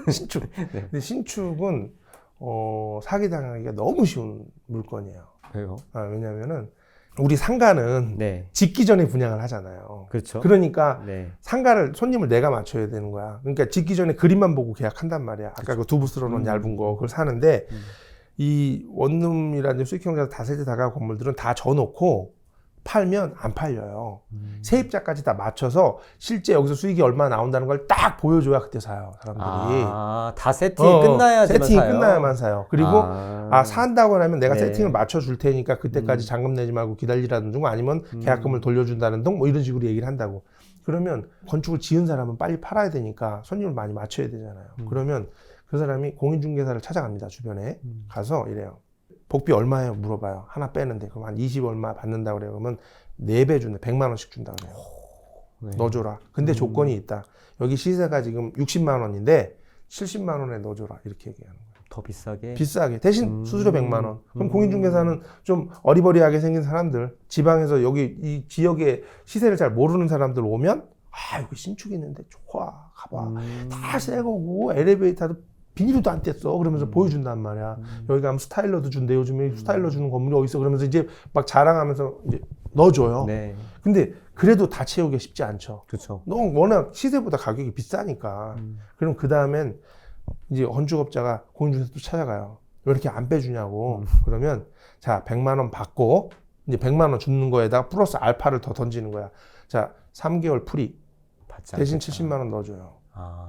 B: 신축.
A: 네.
B: 근데 신축은 사기당하기가 너무 쉬운 물건이에요.
A: 왜요?
B: 왜냐면은 우리 상가는
A: 네.
B: 짓기 전에 분양을 하잖아요.
A: 그렇죠.
B: 그러니까
A: 네.
B: 상가를 손님을 내가 맞춰야 되는 거야. 그러니까 짓기 전에 그림만 보고 계약한단 말이야. 아까 그 두부 쓸어놓은 얇은 거 그걸 사는데 이 원룸이라든지 수익형 자산 다세대 다가구 건물들은 다 져놓고 팔면 안 팔려요. 세입자까지 다 맞춰서 실제 여기서 수익이 얼마 나온다는 걸 딱 보여줘야 그때 사요, 사람들이.
A: 다 세팅이 끝나야지만
B: 세팅이
A: 사요.
B: 끝나야만 사요. 그리고 산다고 하면 내가
A: 네.
B: 세팅을 맞춰줄 테니까 그때까지 잔금 내지 말고 기다리라는 둥 아니면 계약금을 돌려준다는 둥 뭐 이런 식으로 얘기를 한다고. 그러면 건축을 지은 사람은 빨리 팔아야 되니까 손님을 많이 맞춰야 되잖아요. 그러면 그 사람이 공인중개사를 찾아갑니다. 주변에 가서 이래요. 복비 얼마예요? 물어봐요. 하나 빼는데 그럼 한 20 얼마 받는다 그래요. 그러면 4배 준다. 100만 원씩 준다 그래요.
A: 네.
B: 넣어줘라. 근데 조건이 있다. 여기 시세가 지금 60만 원인데 70만 원에 넣어줘라. 이렇게 얘기하는 거예요.
A: 더 비싸게?
B: 비싸게. 대신 수수료 100만 원. 그럼 공인중개사는 좀 어리버리하게 생긴 사람들, 지방에서 여기 이 지역의 시세를 잘 모르는 사람들 오면 여기 신축이 있는데 좋아. 가봐. 다 새 거고 엘리베이터도 비닐도 안 뗐어. 그러면서 보여준단 말이야. 여기 가면 스타일러도 준대. 요즘에 스타일러 주는 건물이 어디 있어. 그러면서 이제 막 자랑하면서 이제 넣어줘요.
A: 네.
B: 근데 그래도 다 채우기가 쉽지 않죠.
A: 그렇죠.
B: 너무 워낙 시세보다 가격이 비싸니까. 그럼 그 다음엔 이제 건축업자가 공인중개사도 찾아가요. 왜 이렇게 안 빼주냐고. 그러면 자 100만 원 받고 이제 100만 원 주는 거에다가 플러스 알파를 더 던지는 거야. 자 3개월 프리 대신 70만 원 넣어줘요.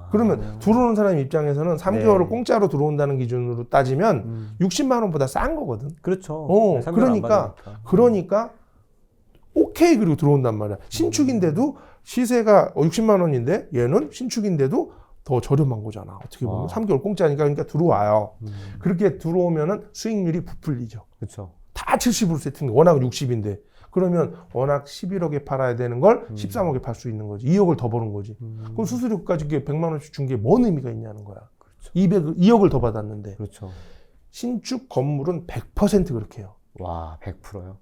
B: 그러면 들어오는 사람 입장에서는 3개월을
A: 네.
B: 공짜로 들어온다는 기준으로 따지면 60만 원보다 싼 거거든.
A: 그렇죠.
B: 그러니까 오케이 그리고 들어온단 말이야. 신축인데도 시세가 60만 원인데 얘는 신축인데도 더 저렴한 거잖아. 어떻게 보면 3개월 공짜니까 그러니까 들어와요. 그렇게 들어오면은 수익률이 부풀리죠.
A: 그렇죠.
B: 다 70으로 세팅. 워낙 60인데. 그러면 워낙 11억에 팔아야 되는 걸 13억에 팔 수 있는 거지. 2억을 더 버는 거지. 그럼 수수료까지 100만 원씩 준 게 뭔 의미가 있냐는 거야.
A: 그렇죠.
B: 2억을 더 받았는데.
A: 그렇죠.
B: 신축 건물은 100% 그렇게 해요.
A: 와, 100%요?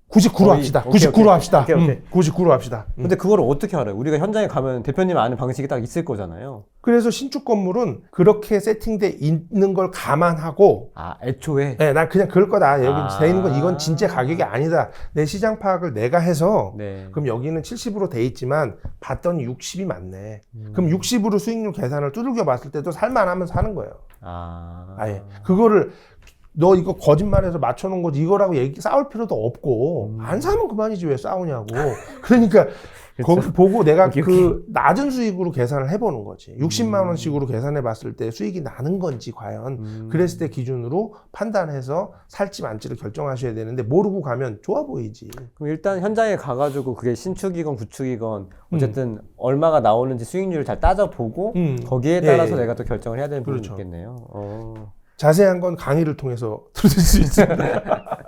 B: 99로 합시다. 99로 합시다.
A: 오케이.
B: 99로 합시다.
A: 근데 그거를 어떻게 알아요? 우리가 현장에 가면 대표님 아는 방식이 딱 있을 거잖아요.
B: 그래서 신축 건물은 그렇게 세팅돼 있는 걸 감안하고
A: 애초에?
B: 네, 난 그냥 그럴 거다. 여기 돼 있는 건 이건 진짜 가격이 아니다. 내 시장 파악을 내가 해서
A: 네.
B: 그럼 여기는 70으로 돼 있지만 봤더니 60이 맞네. 그럼 60으로 수익률 계산을 두들겨 봤을 때도 살만하면 사는 거예요. 아예. 그거를 너 이거 거짓말해서 맞춰놓은 거지 이거라고 싸울 필요도 없고 안 사면 그만이지 왜 싸우냐고. 그러니까 거기 보고 내가 그 낮은 수익으로 계산을 해보는 거지. 60만 원씩으로 계산해 봤을 때 수익이 나는 건지 과연 그랬을 때 기준으로 판단해서 살지 말지를 결정하셔야 되는데 모르고 가면 좋아 보이지.
A: 그럼 일단 현장에 가가지고 그게 신축이건 구축이건 어쨌든 얼마가 나오는지 수익률을 잘 따져보고 거기에 따라서 내가 또 결정을 해야 되는 부분이 있겠네요.
B: 자세한 건 강의를 통해서 들을 수 있습니다.